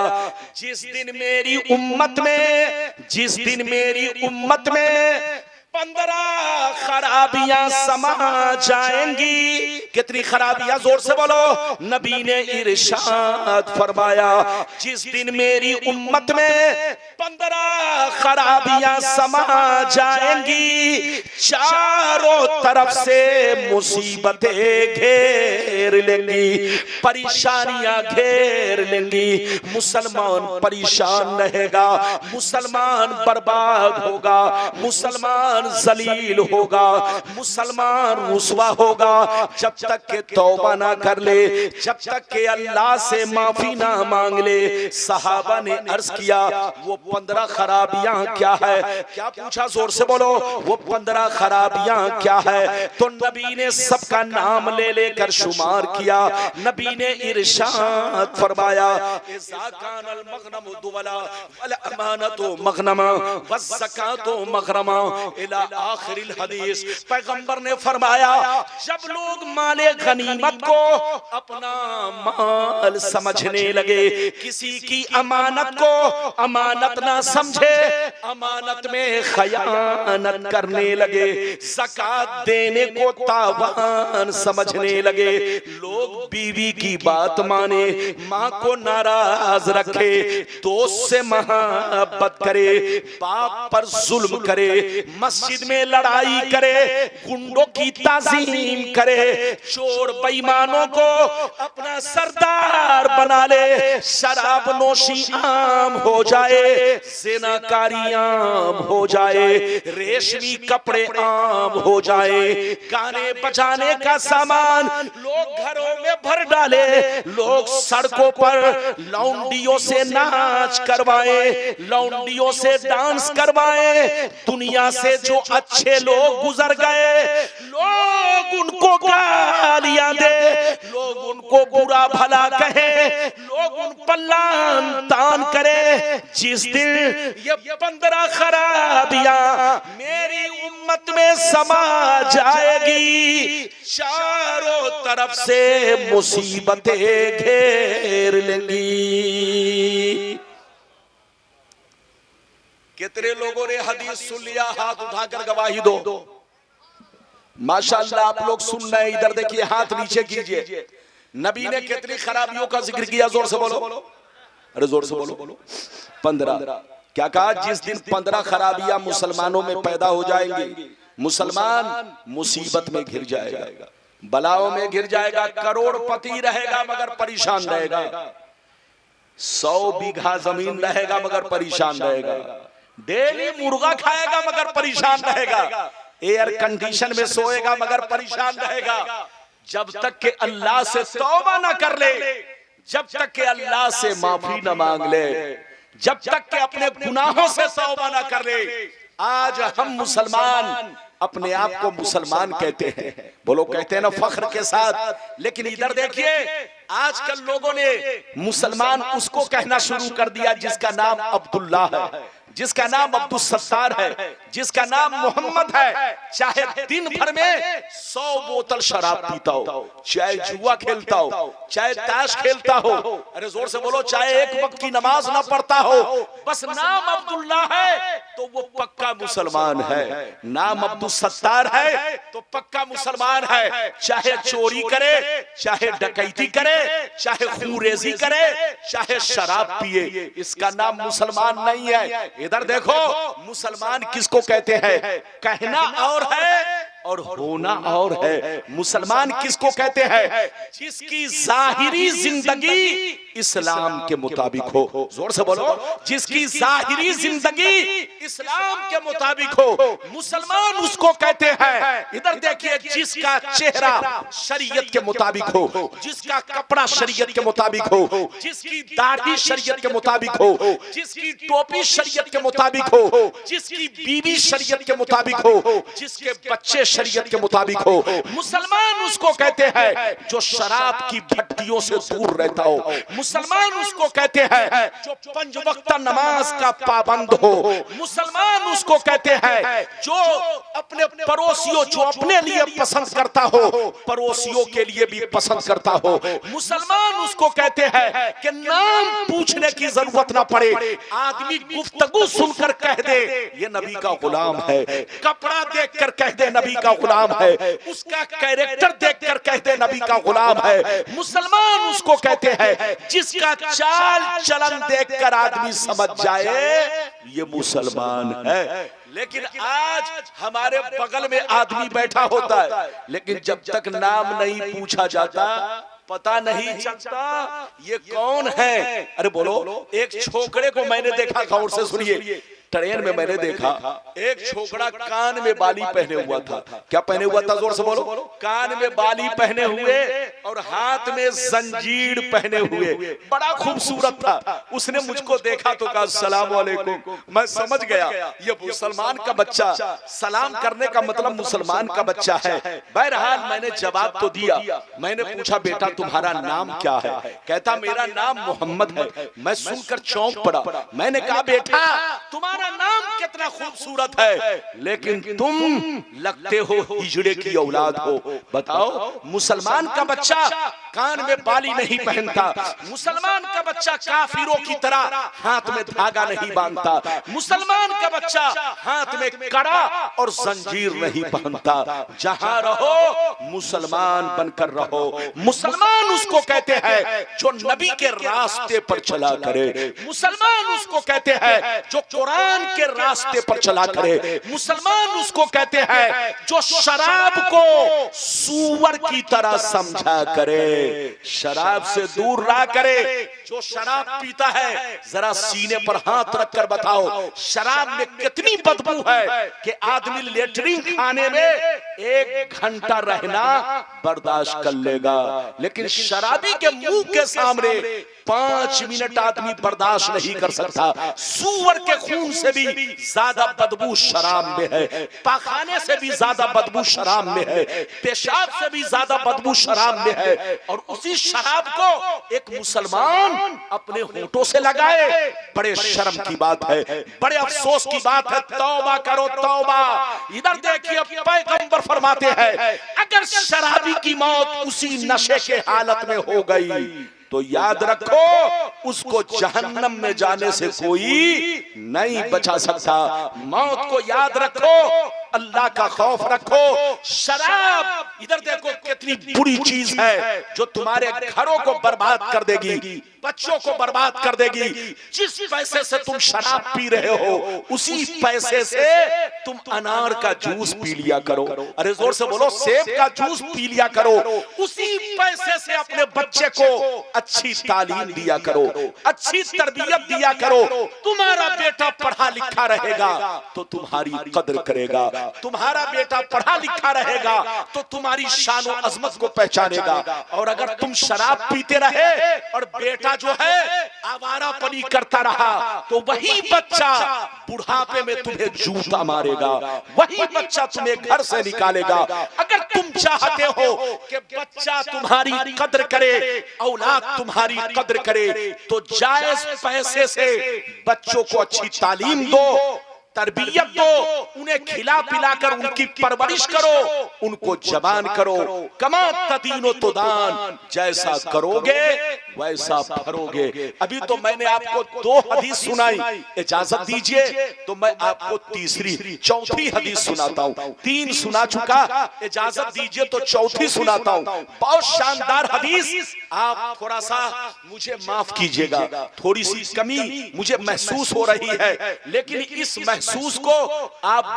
जिस दिन मेरी उम्मत में 15 खराबियां समा जाएंगी। कितनी खराबियां? जोर से बोलो। नबी ने इरशाद फरमाया, जिस दिन मेरी उम्मत में 15 खराबियां समा जाएंगी, चारों तरफ से मुसीबतें घेर लेंगी, परेशानियां घेर लेंगी। मुसलमान परेशान रहेगा, मुसलमान बर्बाद होगा, मुसलमान जलील होगा, मुसलमान रुसवा होगा, जब तक के तौबा ना कर ले, जब तक के अल्लाह से माफी ना मांग ले। सहाबा ने अर्ज किया, वो 15 खराबियां क्या है? क्या पूछा? जोर से बोलो। वो 15 खराबियां क्या है? तो नबी ने सबका नाम ले लेकर शुमार किया। नबी ने इरशाद फरमाया, इज़ा कानल मग़नमु दुवला वल अमानतु मग़नमा वज़्ज़कातु मग़रमा इला आखिरिल हदीस। पैगंबर ने फरमाया, जब लोग माले गनीमत को अपना माल समझने लगे, किसी की अमानत को अमानत ना समझे, अमानत में खयानत करने लगे, ज़कात देने को तावान समझने लगे, लोग बीवी की बात माने, माँ को नाराज रखे, दोस्त से मोहब्बत करे, बाप पर जुल्म करे, मस्जिद में लड़ाई करे, गुंडों की ताज़ीम करे, चोर बेईमानों को अपना सरदार बना ले, शराब नोशी आम हो जाए, ज़िनाकारी आम हो जाए, रेशमी कपड़े आम हो जाए, गाने बजाने का सामान लोग घरों में भर डाले, लोग सड़कों पर लौंडियों से नाच करवाए, लौंडियों से डांस करवाए। दुनिया से जो अच्छे लोग गुजर गए, लोग उनको गालियां दे, लोग उनको बुरा भला कहे, लोग उन पर लान तान करे। जिस दिन ये 15 खराबियां मेरी उम्मत में समा जाएगी, चारों तरफ से मुसीबतें घेर लेंगी। कितने लोगों ने हदीस सुन लिया? हाथ उठाकर गवाही दो। माशाअल्लाह, आप लोग सुन रहे हैं। इधर देखिए, हाथ नीचे कीजिए। नबी ने कितनी खराबियों का जिक्र किया? जोर से बोलो। अरे जोर से बोलो। 15। क्या कहा? जिस दिन 15 खराबियां मुसलमानों में पैदा हो जाएंगी, मुसलमान मुसीबत में घिर जाएगा, बलाओं में घिर जाएगा, करोड़पति रहेगा मगर परेशान रहेगा, 100 बीघा जमीन रहेगा मगर परेशान रहेगा, डेली मुर्गा खाएगा मगर परेशान रहेगा, एयर कंडीशन में सोएगा मगर परेशान रहेगा। जब तक के अल्लाह से तौबा ना कर ले, जब तक के अल्लाह से माफी ना मांग ले, जब तक के अपने गुनाहों से तौबा ना कर ले। आज हम मुसलमान अपने आप को मुसलमान कहते हैं, बोलो कहते हैं ना फख्र के साथ। लेकिन इधर देखिए, आजकल लोगों ने मुसलमान उसको कहना शुरू कर दिया जिसका नाम अब्दुल्ला है, जिसका नाम अब्दुल सत्तार है, जिसका नाम मोहम्मद है। चाहे दिन भर में 100 बोतल शराब पीता हो, चाहे जुआ खेलता हो, चाहे ताश खेलता हो, अरे जोर से बोलो, चाहे एक वक्त की नमाज ना पढ़ता हो, बस नाम अब्दुल्ला है तो वो पक्का मुसलमान है। नाम अब्दुल सत्तार है तो पक्का मुसलमान है। चाहे चोरी करे, चाहे डकैती करे, चाहे खूरेजी करे, चाहे शराब पिए, इसका नाम मुसलमान नहीं है। इधर देखो, मुसलमान किसको कहते हैं? कहना और है, और होना और है। मुसलमान किसको कहते हैं? जिसकी जाहिरी जिंदगी इस्लाम के मुताबिक हो। जोर से बोलो, जिसकी जाहिरी जिंदगी इस्लाम के मुताबिक हो, मुसलमान उसको कहते हैं। इधर देखिए, जिसका चेहरा शरीयत के मुताबिक हो, जिसका कपड़ा शरीयत के मुताबिक हो, जिसकी दाढ़ी शरीयत के मुताबिक हो, जिसकी टोपी शरीयत के मुताबिक हो, जिसकी बीवी शरीयत के मुताबिक हो, जिसके बच्चे शरीयत के मुताबिक हो, मुसलमान उसको कहते हैं। जो शराब की भट्टियों से दूर रहता हो, मुसलमान उसको कहते हैं। जो 5 वक्त नमाज का पाबंद हो, मुसलमान उसको कहते हैं। जो अपने पड़ोसियों, जो अपने लिए पसंद करता हो, पड़ोसियों के लिए भी पसंद करता हो, मुसलमान उसको कहते हैं कि नाम पूछने की जरूरत ना पड़े, आदमी गुफ्तगू सुनकर कह दे ये नबी का गुलाम है, कपड़ा देखकर कह दे नबी का गुलाम है, उसका कैरेक्टर देखकर कह दे नबी का गुलाम है। मुसलमान उसको कहते हैं। जिसका चाल चलन देखकर आदमी समझ जाए ये मुसलमान है। लेकिन आज हमारे बगल में आदमी बैठा होता है, लेकिन जब तक नाम नहीं पूछा जाता, पता नहीं चलता ये कौन है। अरे बोलो, एक छोकरे को मैंने देखा, गौर से सुनिए, ट्रेन में मैंने देखा एक छोकरा कान में बाली पहने हुआ था। क्या पहने हुआ था? जोर से बोलो। कान में बाली पहने हुए और हाथ में जंजीर पहने हुए, बड़ा खूबसूरत था। उसने मुझको देखा तो कहा अस्सलाम वालेकुम। मैं समझ गया ये मुसलमान का बच्चा, सलाम करने का मतलब मुसलमान का बच्चा है। बहरहाल मैंने जवाब तो दिया। मैंने पूछा बेटा तुम्हारा नाम क्या है? कहता मेरा नाम मोहम्मद है। मैं सुनकर चौंक पड़ा। मैंने कहा बेटा तुम्हारा नाम कितना खूबसूरत है, लेकिन तुम लगते हो हिजड़े की औलाद हो। बताओ, मुसलमान का बच्चा कान में बाली नहीं पहनता, मुसलमान का बच्चा काफिरों की तरह हाथ में धागा नहीं बांधता, मुसलमान का बच्चा हाथ में कड़ा और जंजीर नहीं पहनता। जहां रहो मुसलमान बनकर रहो। मुसलमान उसको कहते हैं जो नबी के रास्ते पर चला करे। मुसलमान उसको कहते हैं जो कुरान के रास्ते पर चला करे। मुसलमान उसको कहते हैं जो शराब को सूअर की तरह समझा करे, शराब से दूर रहा करे। जो शराब पीता है जरा सीने पर हाथ रखकर बताओ शराब में कितनी बदबू है कि आदमी लेटरिन खाने में 1 घंटा रहना बर्दाश्त कर लेगा, लेकिन शराबी के मुंह के सामने 5 मिनट आदमी बर्दाश्त नहीं कर सकता। सूअर के खून से भी ज्यादा बदबू शराब में है, पाखाने से भी ज्यादा बदबू शराब में है, पेशाब से भी ज्यादा बदबू शराब में है। और उसी शराब को एक मुसलमान अपने होठों से लगाए, बड़े शर्म की बात है, बड़े अफसोस की बात है। तौबा करो तौबा। इधर देखिए पैगंबर फरमाते हैं अगर शराबी की मौत उसी नशे के हालत में हो गई तो याद रखो उसको जहन्नम में जाने से कोई नहीं बचा सकता। मौत को याद रखो, अल्लाह का खौफ रखो। शराब इधर देखो कितनी बुरी चीज है जो तुम्हारे घरों को बर्बाद कर देगी, बच्चों को बर्बाद कर देगी। जिस पैसे से तुम शराब पी रहे हो उसी पैसे से तुम अनार का जूस पी लिया करो। अरे जोर से बोलो, सेब का जूस पी लिया करो। उसी पैसे से अपने बच्चे को अच्छी तालीम दिया करो, अच्छी तरबियत दिया करो। तुम्हारा बेटा पढ़ा लिखा रहेगा तो तुम्हारी कदर करेगा, तुम्हारा बेटा पढ़ा लिखा रहेगा तो तुम्हारी शान और अजमत को पहचानेगा। और अगर तुम शराब पीते रहे और बेटा जो है आवारापनी करता रहा तो वही बच्चा बुढ़ापे में तुम्हें जूता मारेगा, वही बच्चा तुम्हें घर से निकालेगा। अगर तुम चाहते हो कि बच्चा तुम्हारी कदर करे, औलाद तुम्हारी कदर करे, तो जायज पैसे से बच्चों को अच्छी तालीम दो, तरबियत दो, उन्हें खिला पिलाकर उनकी परवरिश करो, उनको जवान करो। कमा तदीनो तुदान, जैसा करोगे वैसा भरोगे। अभी तो मैंने आपको 2 हदीस सुनाई, इजाजत दीजिए तो मैं आपको चौथी हदीस सुनाता हूँ। 3 सुना चुका, इजाजत दीजिए तो चौथी सुनाता हूँ। बहुत शानदार हदीस। आप थोड़ा सा मुझे माफ कीजिएगा, थोड़ी सी कमी मुझे महसूस हो रही है, लेकिन इस महसूस को आप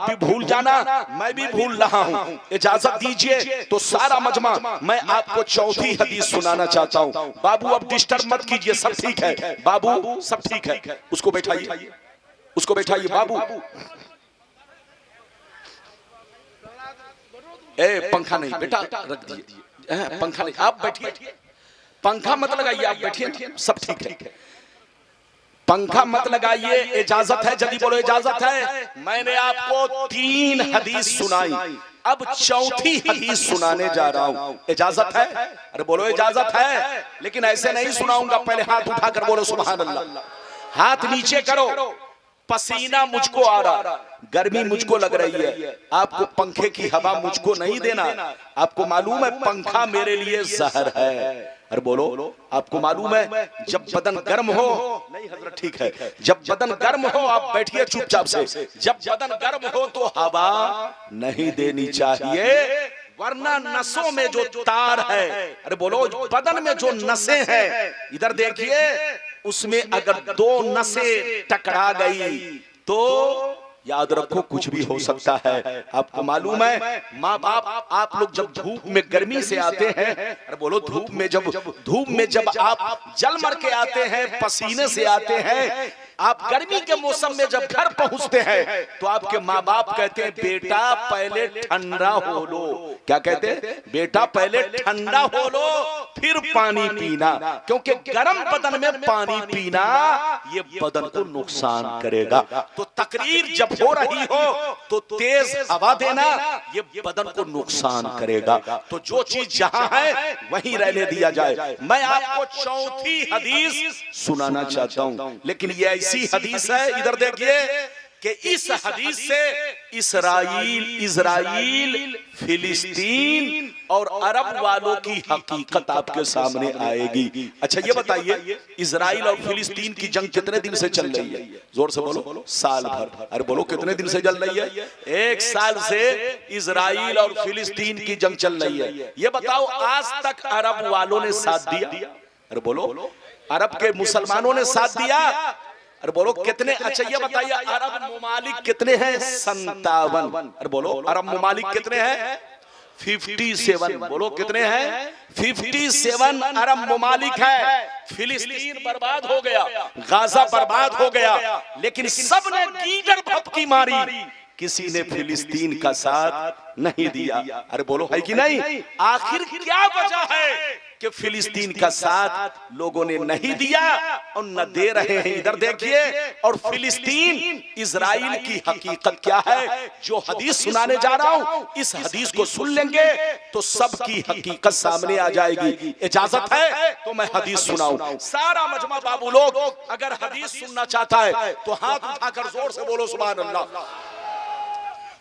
भी भूल जाना, मैं भी भूल रहा हूं। इजाजत दीजिए तो सारा मजमा मैं आपको चौथी हदीस सुनाना चाहता हूं। बाबू अब डिस्टर्ब मत कीजिए, सब ठीक है बाबू, सब ठीक है। उसको बैठाइए, उसको बैठाइए बाबू। पंखा नहीं बेटा, रख दीजिए, पंखा नहीं, आप बैठिए, पंखा मत लगाइए, आप बैठिए, सब ठीक है। पंखा मत लगाइए, इजाजत है, जल्दी बोलो इजाजत है। मैंने आपको 3 हदीस सुनाई, अब चौथी हदीस सुनाने जा रहा हूं। इजाजत है? अरे बोलो इजाजत है। लेकिन ऐसे नहीं सुनाऊंगा, पहले हाथ उठाकर बोलो सुभान अल्लाह। हाथ नीचे करो। पसीना मुझको आ रहा, गर्मी मुझको लग रही है, आपको पंखे की हवा मुझको नहीं देना। आपको मालूम है पंखा मेरे लिए जहर है। अरे बोलो, आपको मालूम है जब बदन गर्म हो, नहीं हजरत ठीक है, जब बदन गर्म हो आप बैठिए चुपचाप से, जब बदन गर्म हो तो हवा नहीं देनी चाहिए, वरना नसों में जो तार है, अरे बोलो बदन में जो नसें हैं, इधर देखिए, उसमें अगर 2 नसें टकरा गई तो याद रखो कुछ भी हो सकता है। आपको मालूम है माँ बाप, आप लोग जब धूप में गर्मी से आते हैं, अरे बोलो धूप में जब आप जल मर के आते हैं, पसीने से आते हैं, आप गर्मी के मौसम में जब घर पहुंचते हैं तो आपके माँ बाप कहते हैं बेटा पहले ठंडा हो लो। क्या कहते हैं? बेटा पहले ठंडा हो लो फिर पानी पीना, क्योंकि गर्म बदन में पानी पीना ये बदन को नुकसान करेगा। तो तकरीर जब हो रही हो तो तेज हवा देना ये बदन को नुकसान करेगा। तो जो चीज जहां है वहीं रहने दिया जाए। मैं आपको चौथी हदीस सुनाना चाहता हूं, लेकिन ये ऐसी हदीस है, इधर देखिए, कि इस हदीस से इजराइल, फिलिस्तीन और अरब वालों की हकीकत आपके सामने आएगी। अच्छा ये बताइए, इजराइल और फिलिस्तीन की जंग कितने दिन से चल रही है? जोर से बोलो। साल भर। अरे बोलो कितने दिन से चल रही है? 1 साल से इजराइल और फिलिस्तीन की जंग चल रही है। ये बताओ आज तक अरब वालों ने साथ दिया? अरे बोलो, अरब के मुसलमानों ने साथ दिया? अरे बोलो कितने? अच्छा ये बताइए अरब ममालिक कितने हैं? 57। अरे बोलो अरब ममालिक कितने हैं? 57। बोलो कितने हैं? 57 अरब ममालिक है। फिलिस्तीन बर्बाद हो गया, गाजा बर्बाद हो गया, लेकिन सबने गीदड़ भपकी मारी, किसी ने फिलिस्तीन का साथ नहीं दिया। अरे बोलो है कि नहीं? आखिर क्या वजह है कि फिलिस्तीन का साथ लोगों ने नहीं दिया और न दे रहे हैं? इधर देखिए। और फिलिस्तीन इजराइल की हकीकत क्या है, जो हदीस सुनाने जा रहा हूं, इस हदीस को सुन लेंगे तो सबकी हकीकत सामने आ जाएगी। इजाजत है तो मैं हदीस सुनाऊं। सारा मजमा बाबू लोग अगर हदीस सुनना चाहता है तो हाथ उठाकर जोर से बोलो सुभान अल्लाह,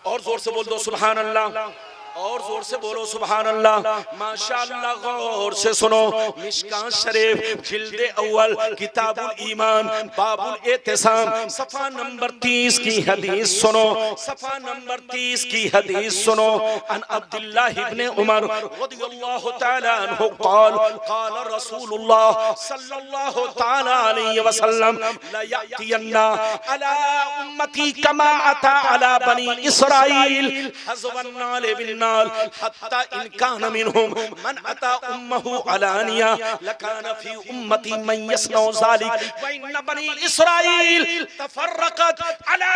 और जोर से बोल दो सुभान अल्लाह, और जोर से बोलो सुभान अल्लाह। माशाअल्लाह गौर से सुनो, मिशकात शरीफ जिल्द अव्वल किताबुल ईमान बाबुल इत्तिसाम सफा नंबर 30 की हदीस सुनो, सफा नंबर 30 की हदीस सुनो। अन अब्दुल्लाह इब्न उमर रदियल्लाहु तआला अन्हु क़ाल क़ाल रसूलुल्लाह सल्लल्लाहु तआला अलैहि वसल्लम ला यअतियन्ना अला उम्मती कमा अता अला बनी इस्राईल हज़वन नाल बिन हत्ता इन कान मिनहुम मन अता उम्महु अलानिया लकान फी उम्मती मन यसनौ ज़ालिक व इन बनी इस्राईल तफर्रकत अला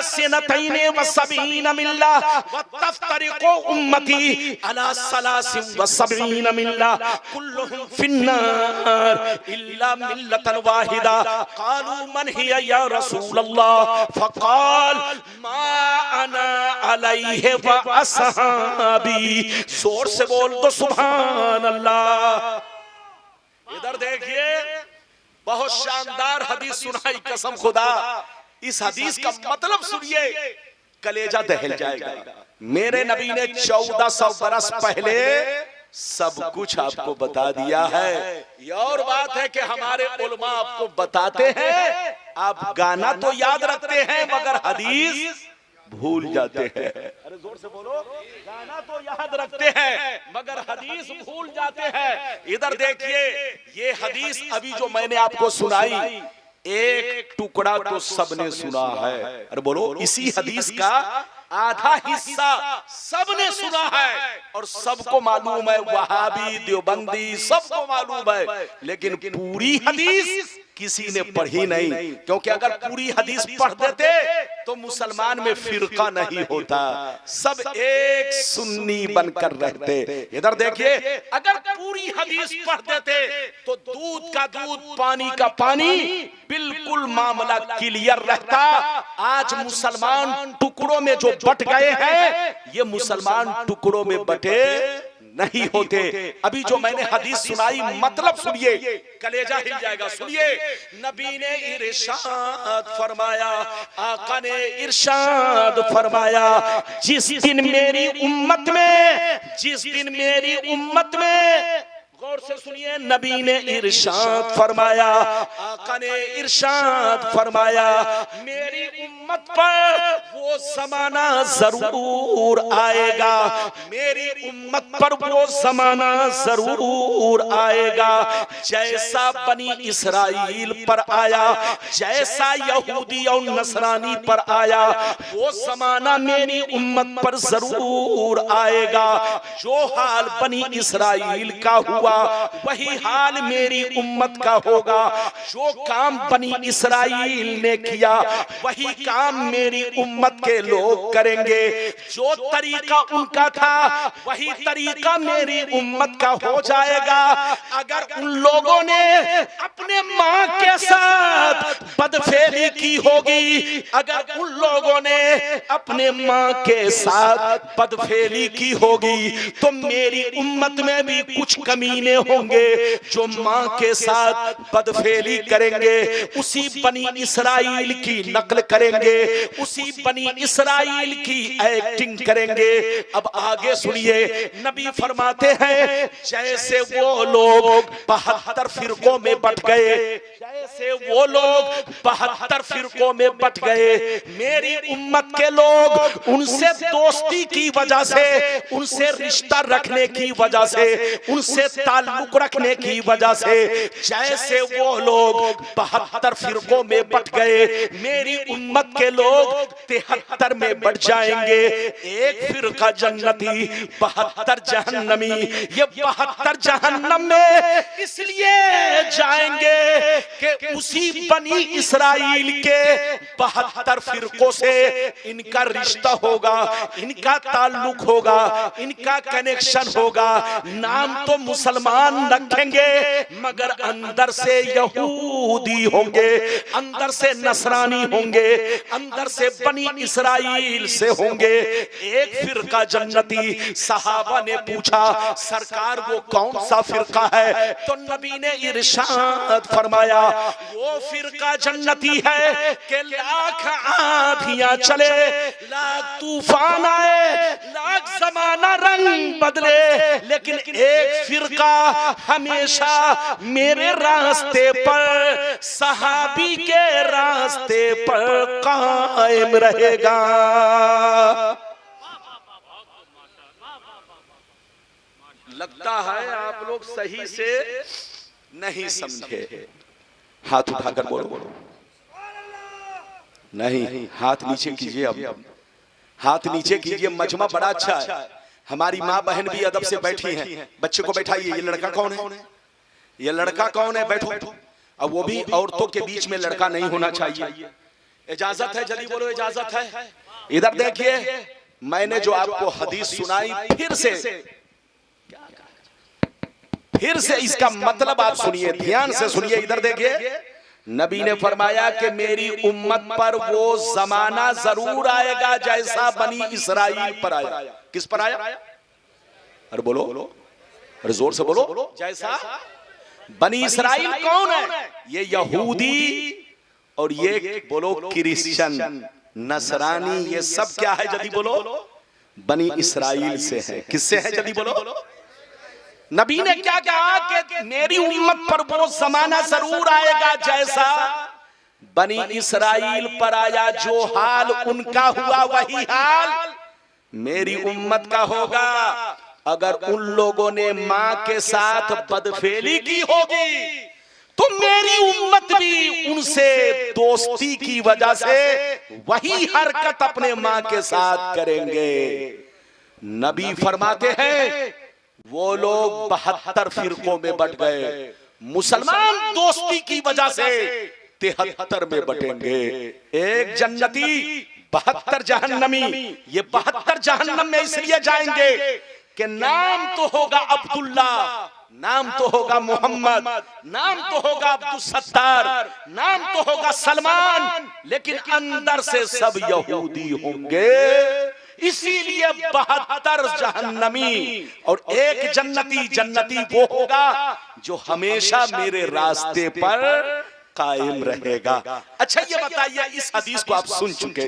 सनतैन व सबईन मिल्ला व तफ्तरिकु उम्मती अला सलासिन व सबईन मिल्ला कुल्लुहुम फिन्नार इल्ला मिल्लतन वाहिदा क़ालू मन हिया या रसूलल्लाह फ़क़ाल मा अना अलैहि व असहाबी। जोर से बोल दो सुभान अल्लाह। इधर देखिए, बहुत शानदार हदीस सुनाई, कसम खुदा। इस हदीस का मतलब सुनिए, कलेजा दहल जाएगा। मेरे नबी ने 1400 बरस पहले सब कुछ आपको बता दिया है। ये और बात है कि हमारे उलमा आपको बताते हैं, आप गाना तो याद रखते हैं मगर हदीस भूल जाते हैं। अरे जोर से बोलो, गाना तो याद रखते हैं मगर हदीस भूल जाते हैं। इधर देखिए, ये हदीस अभी जो मैंने आपको सुनाई, एक टुकड़ा तो सबने सुना है। अरे बोलो, इसी हदीस का आधा हिस्सा सबने सुना है और सबको मालूम है, वहाबी देवबंदी सबको मालूम है, लेकिन पूरी हदीस किसी ने पढ़ी नहीं, क्योंकि अगर पूरी हदीस पढ़ देते तो मुसलमान में फिरका नहीं होता, सब एक सुन्नी बनकर रहते। इधर देखिए, अगर पूरी हदीस पढ़ देते तो दूध का दूध, पानी का पानी, बिल्कुल मामला क्लियर रहता। आज मुसलमान टुकड़ों में जो बट गए हैं, ये मुसलमान टुकड़ों में बटे नहीं होते। अभी जो मैंने हदीस सुनाई, मतलब सुनिए, कलेजा हिल जाएगा। सुनिए, नबी ने इरशाद फरमाया, आका ने इरशाद फरमाया, जिस दिन मेरी उम्मत में, गौर से सुनिए, नबी ने इरशाद फरमाया, आका ने इरशाद फरमाया, मेरी उम्मत पर वो ज़माना जरूर आएगा, मेरी उम्मत पर वो ज़माना जरूर आएगा, जैसा बनी इसराइल पर आया, जैसा यहूदी और नसरानी पर आया, वो ज़माना मेरी उम्मत पर जरूर आएगा। जो हाल बनी इसराइल का हुआ, वही हाल मेरी उम्मत का होगा। जो काम बनी इसराइल ने किया, वही काम मेरी उम्मत के लोग करेंगे। जो तरीका उनका था, वही तरीका मेरी उम्मत का हो जाएगा। अगर उन लोगों ने अपने मां के साथ बदफेली की होगी, अगर उन लोगों ने अपने मां के साथ बदफेली की होगी, तो मेरी उम्मत में भी कुछ कमीने होंगे जो मां के साथ बदफेली करेंगे, उसी बनी इसराइल की नकल करेंगे, उसी बनी इसराइल की एक्टिंग करेंगे। अब आगे सुनिए, नबी फरमाते हैं, जैसे वो लोग 72 फिरकों में बट गए, जैसे वो लोग 72 फिरकों में बट गए, मेरी उम्मत के लोग उनसे दोस्ती की वजह से, उनसे रिश्ता रखने की वजह से, उनसे ताल्लुक रखने की वजह से, जैसे वो लोग 72 फिरकों में बट गए, मेरी उम्मत के लोग 73 में बट जाएंगे। एक फिरका जन्नती, 72 जहन्नमी। ये 72 जहन्नम में इसलिए जाएंगे कि उसी बनी इसराइल के 72 फिरकों से इनका रिश्ता होगा, इनका ताल्लुक होगा, इनका कनेक्शन होगा। नाम तो मुसलमान रखेंगे, मगर अंदर से यहूदी होंगे, अंदर से नसरानी होंगे, अंदर से बनी इसराइल से होंगे। एक फिरका जन्नती। सहाबा ने पूछा, सरकार वो कौन सा फिरका है? तो नबी ने इरशाद फरमाया, वो फिरका जन्नती है कि लाख आंधियां चले, लाख तूफान आए, लाख जमाना रंग बदले, लेकिन एक फिरका हमेशा मेरे रास्ते पर, सहाबी के रास्ते पर कायम रहेगा। लगता है आप लोग सही से नहीं समझे। हाथ उठाकर बोलो। नहीं, हाथ नीचे कीजिए। अब हाथ नीचे कीजिए। मजमा बड़ा अच्छा है। हमारी माँ बहन भी अदब से बैठी हैं। बच्चे को बैठाइए। ये लड़का कौन है? ये लड़का कौन है? बैठो। अब वो भी औरतों के बीच में लड़का नहीं होना चाहिए। इजाजत है? जल्दी बोलो, इजाजत है? इधर देखिए, मैंने जो आपको हदीस सुनाई, फिर से इसका मतलब आप सुनिए, ध्यान से सुनिए। इधर देखिए, नबी ने फरमाया कि मेरी उम्मत पर वो जमाना जरूर आएगा जैसा बनी इसराइल पर आया। किस पर आया? अरे बोलो, अरे जोर से बोलो। जैसा बनी इसराइल कौन है? ये यहूदी और ये बोलो क्रिश्चियन, नसरानी, ये सब क्या है? जल्दी बोलो। बनी इसराइल से है। किससे है? जल्दी बोलो। नबी ने क्या कहा कि मेरी उम्मत पर वो जमाना जरूर आएगा जैसा बनी इसराइल पर आया। जो हाल उनका हुआ, वही हाल मेरी उम्मत का होगा। अगर उन लोगों ने मां के साथ बदफेली की होगी तो मेरी उम्मत भी उनसे दोस्ती की वजह से वही हरकत अपने मां के साथ करेंगे। नबी फरमाते हैं वो लोग 72 फिरकों में बट गए, मुसलमान दोस्ती की वजह से 73 में बटेंगे। एक जन्नती 72 जहन्नमी। ये 72 जहन्नम में इसलिए जाएंगे कि नाम तो होगा अब्दुल्ला, नाम तो होगा मोहम्मद, नाम तो होगा अब्दुल सत्तार, नाम तो होगा सलमान, लेकिन अंदर से सब यहूदी होंगे। इसीलिए 72 जहन्नमी और एक जन्नती। जन्नती वो होगा जो हमेशा मेरे रास्ते पर कायम रहेगा। अच्छा ये बताइए, इस हदीस को आप सुन चुके,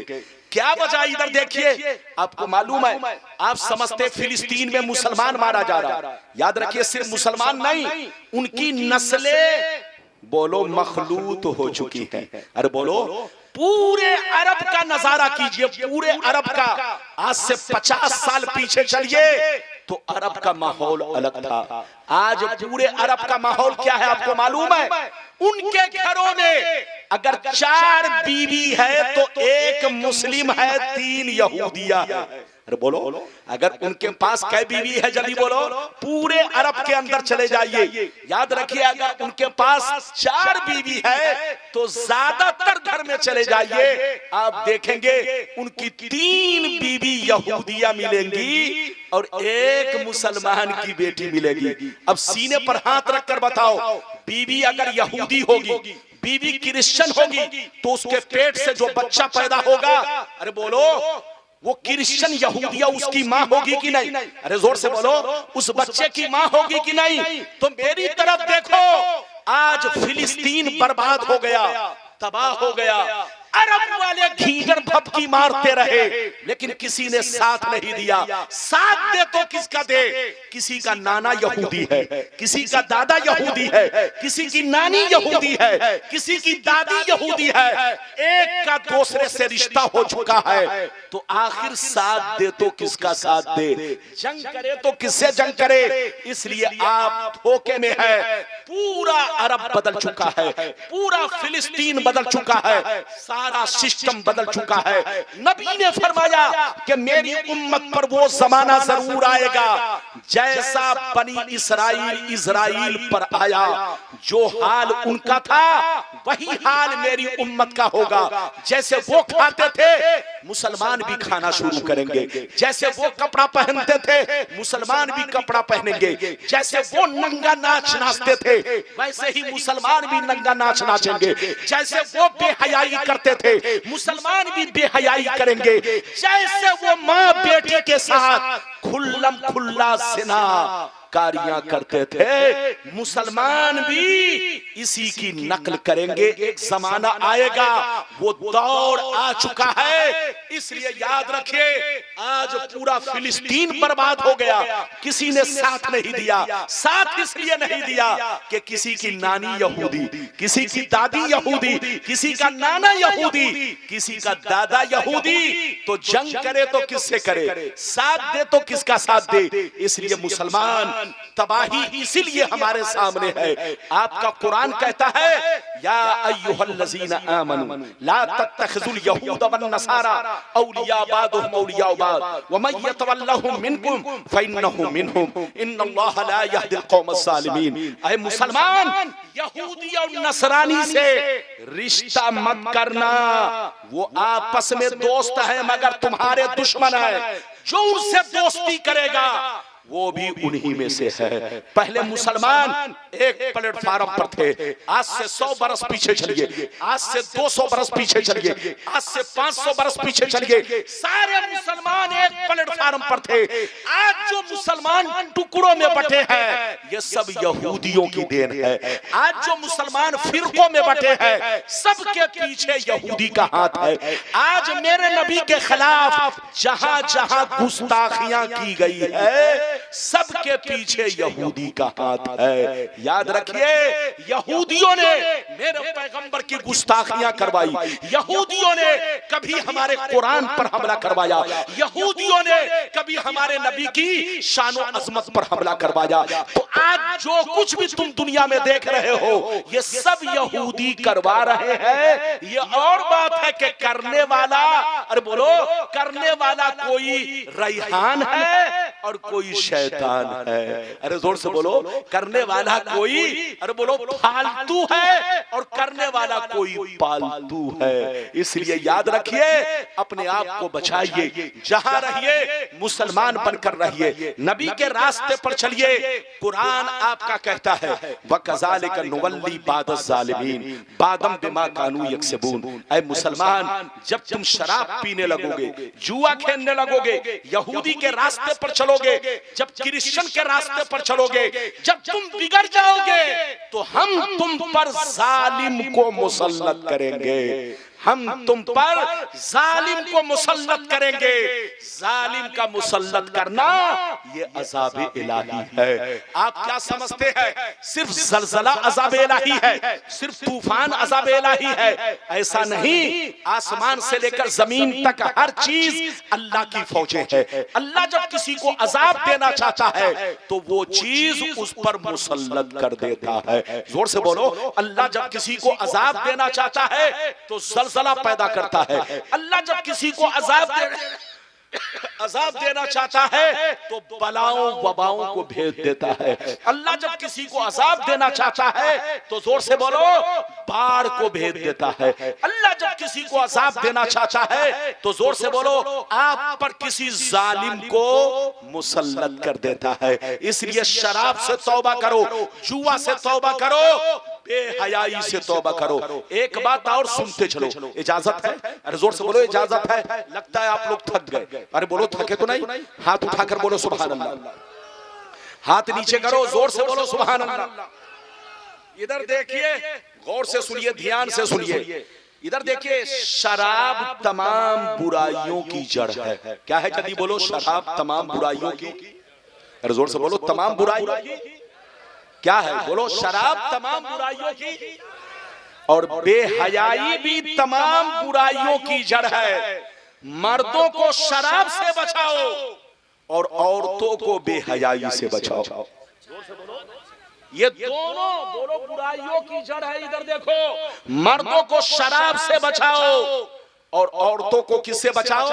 क्या वजह? इधर देखिए, आपको मालूम है, आप समझते फिलिस्तीन में मुसलमान मारा जा रहा। याद रखिए, सिर्फ मुसलमान नहीं, उनकी नस्लें बोलो मखलूत हो चुकी है। अरे बोलो, पूरे अरब का नजारा कीजिए, पूरे अरब का। आज से 50 साल पीछे चलिए तो अरब का माहौल अलग था। आज पूरे अरब का माहौल क्या है आपको मालूम है? उनके घरों में अगर 4 बीवी है तो 1 मुस्लिम है, 3 यहूदिया है। अरे बोलो, अगर उनके पास कै बीवी है जल्दी बोलो। पूरे अरब के अंदर चले जाइए, याद रखिए, अगर उनके पास 4 बीवी है तो ज्यादातर घर में चले जाइए, आप देखेंगे उनकी 3 बीवी यहूदिया मिलेंगी और 1 मुसलमान की बेटी मिलेगी। अब सीने पर हाथ रखकर बताओ, बीवी अगर यहूदी होगी, बीवी क्रिश्चियन होगी, तो उसके पेट से जो बच्चा पैदा होगा, अरे बोलो, वो क्रिश्चियन यहूदिया उसकी माँ होगी कि नहीं? अरे जोर से बोलो, उस बच्चे की माँ होगी कि नहीं? तो मेरी तरफ देखो, आज फिलिस्तीन बर्बाद हो गया, तबाह हो गया। अरब वाले घींगर भपकी मारते रहे, लेकिन किसी ने साथ नहीं दिया। साथ दे तो किसका दे? किसी का नाना यहूदी है, किसी का दादा यहूदी है, किसी की नानी यहूदी है, किसी की दादी यहूदी है, एक का दूसरे से रिश्ता हो चुका है। तो आखिर साथ दे तो किसका साथ दे? जंग करे तो किससे जंग करे? इसलिए आप धोखे में है। पूरा अरब बदल चुका है, पूरा फिलिस्तीन बदल चुका है, सारा सिस्टम बदल चुका है। नबी ने फरमाया कि मेरी उम्मत पर वो जमाना जरूर आएगा जैसा बनी इस्राइल पर आया। जो हाल उनका था वही हाल मेरी उम्मत का होगा। जैसे वो खाते थे मुसलमान भी खाना शुरू करेंगे, जैसे वो कपड़ा पहनते थे मुसलमान भी कपड़ा पहनेंगे, जैसे वो नंगा नाच नाचते थे वैसे ही मुसलमान भी नंगा नाच नाचेंगे, जैसे वो बेहयाई करते थे मुसलमान भी बेहयाई करेंगे, जैसे वो माँ बेटी के साथ खुल्लम खुल्ला ज़िना कारियां करते थे मुसलमान भी इसी की नकल करेंगे। एक जमाना आएगा, वो दौर आ चुका है। इसलिए याद रखिए, आज पूरा फिलिस्तीन बर्बाद हो गया, किसी ने साथ नहीं दिया। साथ इसलिए नहीं दिया कि किसी की नानी यहूदी, किसी की दादी यहूदी, किसी का नाना यहूदी, किसी का दादा यहूदी, तो जंग करे तो किससे करे? साथ दे तो किसका साथ दे? इसलिए मुसलमान तबाही इसीलिए हमारे सामने है। आपका कुरान कहता है, या अय्युहल्लज़ीना आमनू ला तत्तखिज़ुल यहूद वन नसारा औलिया बादुहुम औलिया बाद व मन यतवल्लहुम मिनकुम फइन्नहु मिनहुम इन्नल्लाह ला यहदिल कौमस ज़ालिमीन। ऐ मुसलमान, यहूदी और नसरानी से रिश्ता मत करना। वो आपस में दोस्त है मगर तुम्हारे दुश्मन है। जो उनसे दोस्ती करेगा वो भी उन्हीं में से है। पहले मुसलमान एक प्लेटफार्म पर थे, आज से 100 बरस पीछे चलिए, आज से 200 बरस पीछे चलिए, आज से 500 बरस पीछे चलिए, सारे मुसलमान एक प्लेटफार्म पर थे। आज जो मुसलमान टुकड़ों में बटे हैं ये सब यहूदियों की देन है। आज जो मुसलमान फिरकों में बटे हैं सबके पीछे यहूदी का हाथ है। आज मेरे नबी के खिलाफ जहां जहां गुस्ताखियां की गई है सबके पीछे यहूदी का हाथ है। याद रखिए, यहूदियों ने मेरे पैगंबर की गुस्ताखियां करवाई, यहूदियों ने कभी हमारे कुरान पर हमला करवाया, यहूदियों ने कभी हमारे नबी की शान और अजमत पर हमला करवाया। तो आज जो कुछ भी तुम दुनिया में देख रहे हो, ये सब यहूदी करवा रहे हैं। ये और बात है कि करने वाला, अरे बोलो, करने वाला कोई रैहान है और कोई शैतान है। अरे जोर से बोलो, करने वाला कोई, अरे बोलो, फालतू है और करने वाला कोई पालतू है। इसलिए याद रखिए, अपने आप को बचाइए, जहां रहिए मुसलमान बनकर रहिए, नबी के रास्ते पर चलिए। कुरान आपका कहता है, वकज़ालिक नुवल्ली बादज़-ज़ालिमीन बादम बिमा कानू यक्सबून। ऐ मुसलमान, जब तुम शराब पीने लगोगे, जुआ खेलने लगोगे, यहूदी के रास्ते पर चलोगे, जब क्रिश्चियन के रास्ते पर चलोगे, जब तुम बिगड़ जाओगे, तो हम तुम पर जालिम को मुसल्लत करेंगे। हम तुम पर जालिम को मुसल्लत करेंगे। जालिम का मुसल्लत करना ये अज़ाब इलाही है। आप क्या समझते हैं सिर्फ ज़लज़ला अज़ाब इलाही है, सिर्फ तूफान अज़ाब इलाही है? ऐसा नहीं। आसमान से लेकर जमीन तक हर चीज अल्लाह की फौजें है। अल्लाह जब किसी को अज़ाब देना चाहता है तो वो चीज उस पर मुसल्लत कर देता है। जोर से बोलो, अल्लाह जब किसी को अज़ाब देना चाहता है तो ज़लज़ला पैदा करता है। अल्लाह जब किसी को अज़ाब देना चाहता है तो बलाओं वबाओं को भेज देता है। अल्लाह जब किसी को अज़ाब देना चाहता है तो जोर से बोलो, बाढ़ को भेज देता है। अल्लाह जब किसी को अज़ाब देना चाहता है तो जोर से बोलो, आप पर किसी जालिम को मुसल्लत कर देता है। इसलिए शराब से तौबा करो, जुआ से तौबा करो, बेहयाई से तौबा करो। एक बात और सुनते चलो, इजाजत है? अरे जोर से बोलो, इजाजत है? लगता है आप लोग थक गए। अरे बोलो, थके तो नहीं? हाथ उठाकर बोलो सुभान अल्लाह। हाथ नीचे करो, जोर से बोलो सुभान अल्लाह। इधर देखिए, गौर से सुनिए, ध्यान से सुनिए। इधर देखिए, शराब तमाम बुराइयों की जड़ है। क्या है? जल्दी बोलो, शराब तमाम बुराइयों की। अरे जोर से बोलो, तमाम बुराइयों की क्या है? बोलो, शराब तमाम बुराइयों की और बेहयाई भी तमाम बुराइयों की जड़ है। मर्दों को शराब से बचाओ और औरतों को बेहयाई से बचाओ। ये दोनों बोलो बुराइयों की जड़ है। इधर देखो, मर्दों को शराब से बचाओ और औरतों को किससे बचाओ?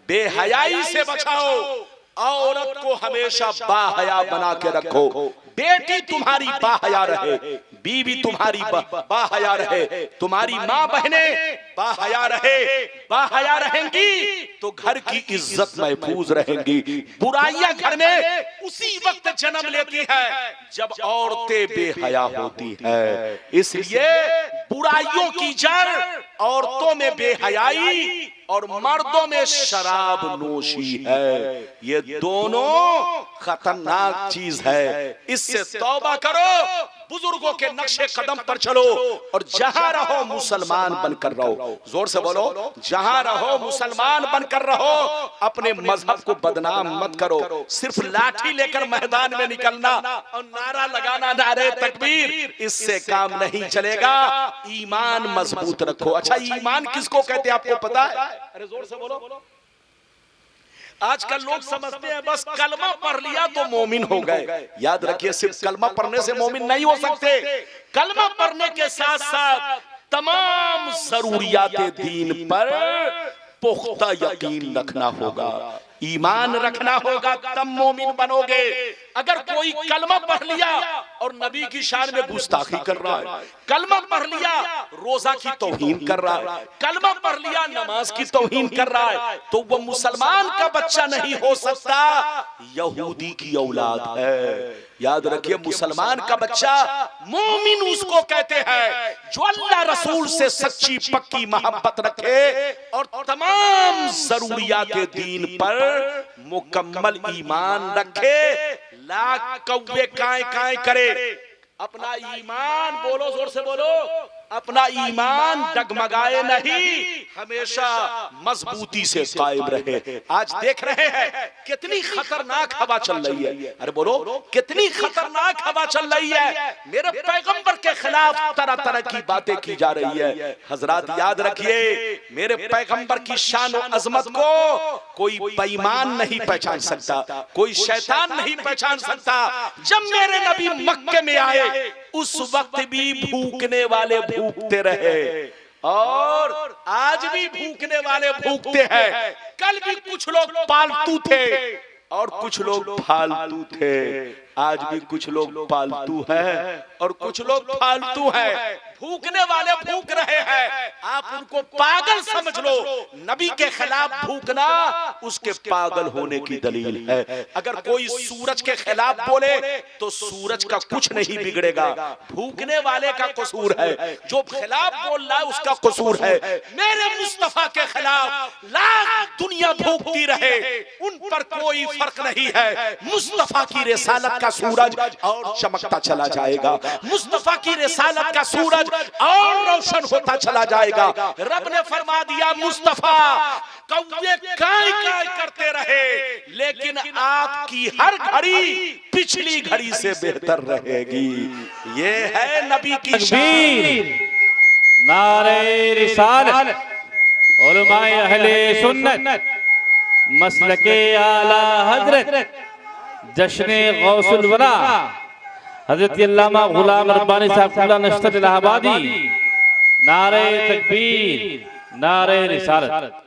बेहयाई से बचाओ। औरत को हमेशा बाहया बना के रखो। बेटी तुम्हारी बाहया रहे, बीवी तुम्हारी बाहया रहे, तुम्हारी माँ बहने बाहया रहे, बाहया रहेंगी तो घर की इज्जत महफूज रहेंगी। बुराइयां घर में उसी वक्त जन्म लेती है जब औरतें बेहया होती है। इसलिए बुराइयों की जड़ औरतों में बेहयाई और मर्दों में शराब नोशी है। ये दोनों खतरनाक चीज है। इससे तौबा करो, बुजुर्गों के नक्शे कदम पर चलो और जहां रहो मुसलमान बनकर रहो। जोर से बोलो, जहां रहो मुसलमान बनकर रहो। अपने मजहब को बदनाम मत करो। सिर्फ लाठी लेकर मैदान में निकलना और नारा लगाना, नारे तकबीर, इससे काम नहीं चलेगा। ईमान मजबूत रखो। अच्छा, ईमान किसको कहते हैं आपको पता है? अरे जोर से बोलो। आजकल लोग समझते हैं बस कलमा पढ़ लिया तो मोमिन हो गए। याद रखिए, सिर्फ कलमा पढ़ने से मोमिन नहीं हो सकते। कलमा पढ़ने के साथ साथ तमाम जरूरियाते दीन पर पुख्ता यकीन रखना होगा, ईमान रखना होगा, तब मोमिन बनोगे। अगर कोई कलमा पढ़ लिया और नबी की शान में गुस्ताखी कर रहा है, कलमा पढ़ लिया रोजा की तौहीन कर रहा है, कलमा पढ़ लिया नमाज की तौहीन कर रहा है, तो वो मुसलमान का बच्चा नहीं हो सकता, यहूदी की औलाद है। याद रखिए, मुसलमान का बच्चा मोमिन उसको कहते हैं जो अल्लाह रसूल से सच्ची पक्की मोहब्बत रखे और तमाम जरूरियात दीन पर मुकम्मल ईमान रखे। लाख कौवे काए काए करे, अपना ईमान, बोलो जोर से बोलो, अपना ईमान डगमगाए नहीं, हमेशा मजबूती से कायम रहे। आज देख रहे हैं कितनी खतरनाक हवा चल रही है। अरे बोलो कितनी खतरनाक हवा चल रही है। मेरे पैगंबर के खिलाफ तरह तरह की बातें की जा रही है। हजरात याद रखिए, मेरे पैगंबर की शान और अजमत को कोई बेईमान नहीं पहचान सकता, कोई शैतान नहीं पहचान सकता। जब मेरे नबी मक्के में आए उस वक्त भी भूखने वाले भूखते रहे और आज भी भूखने वाले भूखते हैं। कल भी कुछ लोग पालतू थे और कुछ लोग फालतू थे, आज भी कुछ लोग पालतू हैं और कुछ लोग फालतू हैं। भूखने वाले भूख रहे हैं, आप उनको पागल समझ लो। नबी के खिलाफ भूखना उसके पागल होने की दलील है। अगर कोई सूरज के खिलाफ बोले तो सूरज का कुछ नहीं बिगड़ेगा, भूखने वाले का कसूर है। जो खिलाफ बोल रहा है उसका कसूर है। मेरे मुस्तफा के खिलाफ लाख दुनिया भूखती रहे, उन पर कोई फर्क नहीं है। मुस्तफा की रिसालत का सूरज और चमकता चला जाएगा, मुस्तफा की रिसालत का सूरज और रोशन होता चला जाएगा। रब ने फरमा दिया मुस्तफा कौवे काय काय करते रहे, लेकिन आपकी हर घड़ी पिछली घड़ी से बेहतर रहेगी। ये है नबी की शान। नारे रिसालत, उलमाए अहले सुन्नत, मसलके आला हजरत, जश्ने गौसुल वरा हजरत अल्लामा गुलाम रब्बानी साहब नश्तर इलाहाबादी। नारे तकबीर, नारे रिसालत।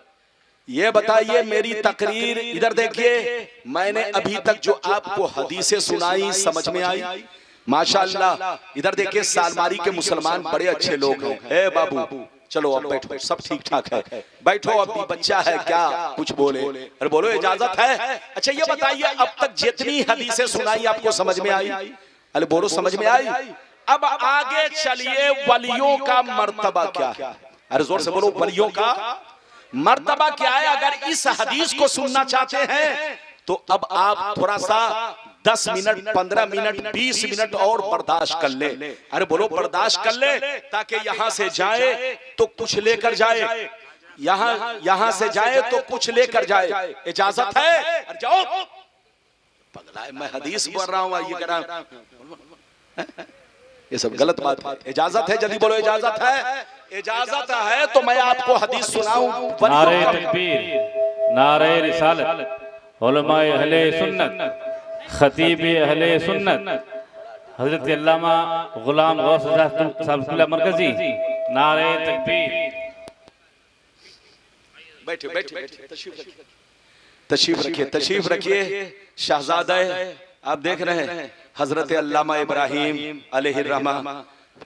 ये बताइए मेरी तकरीर इधर देखिए, मैंने अभी तक जो आपको हदीसें सुनाई समझ में आई? माशाअल्लाह। इधर देखिए सालमारी के मुसलमान बड़े अच्छे लोग हैं। ए बाबू चलो अब बैठो, सब ठीक ठाक है, बैठो। अभी बच्चा है क्या कुछ बोले? अरे बोलो इजाजत है। अच्छा ये बताइए अब तक जितनी हदीसें सुनाई आपको समझ में आई? अरे बोलो समझ में आई? अब आगे चलिए, वलियों का मर्तबा क्या है? अरे जोर से बोलो, वलियों का मर्तबा क्या है? अगर इस हदीस को सुनना चाहते हैं तो अब आप थोड़ा सा 10 मिनट 15 मिनट 20 मिनट और बर्दाश्त कर ले। अरे बोलो बर्दाश्त कर ले, ताकि यहां से जाए तो कुछ लेकर जाए, यहां से जाए तो कुछ लेकर जाए। इजाजत है? अरे जाओ। पगला है, मैं हदीस पढ़ रहा हूं, ये कह रहा, ये सब गलत बात है। इजाजत है? जल्दी बोलो इजाजत है। इजाजत है तो मैं आपको हदीस सुनाऊं। नारे तकबीर, नारे रिसालत, उलमाए अहले सुन्नत, खतीब अहले सुन्नत, हजरत अल्लामा गुलाम गौस साहब मरकजी। नारे तकबीर। बैठे बैठे, तशरीफ रखिए, तशरीफ रखिए। शहजादा आप देख रहे हैं हजरत अल्लामा इब्राहिम अलैहिर्रहमा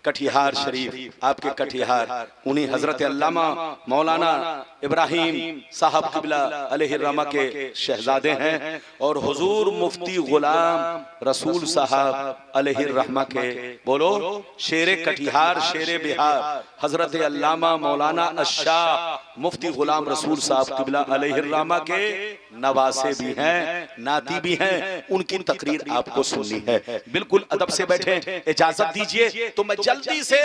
कटिहार शरीफ, आपके कटिहार, उन्हीं हजरत अल्लामा मौलाना इब्राहिम साहब क़िबला अलैहिर्रहमा के शहजादे हैं और हुजूर मुफ्ती गुलाम रसूल साहब अलैहिर्रहमा के, बोलो, शेरे कटिहार शेरे बिहार हजरत अल्लामा मौलाना अशाह मुफ्ती गुलाम रसूल साहब क़िबला अलैहिर्रहमा के नवासे भी हैं, नाती भी हैं। उनकी तकरीर आपको सुननी है। बिल्कुल अदब से बैठे, इजाजत दीजिए तो मैं जल्दी से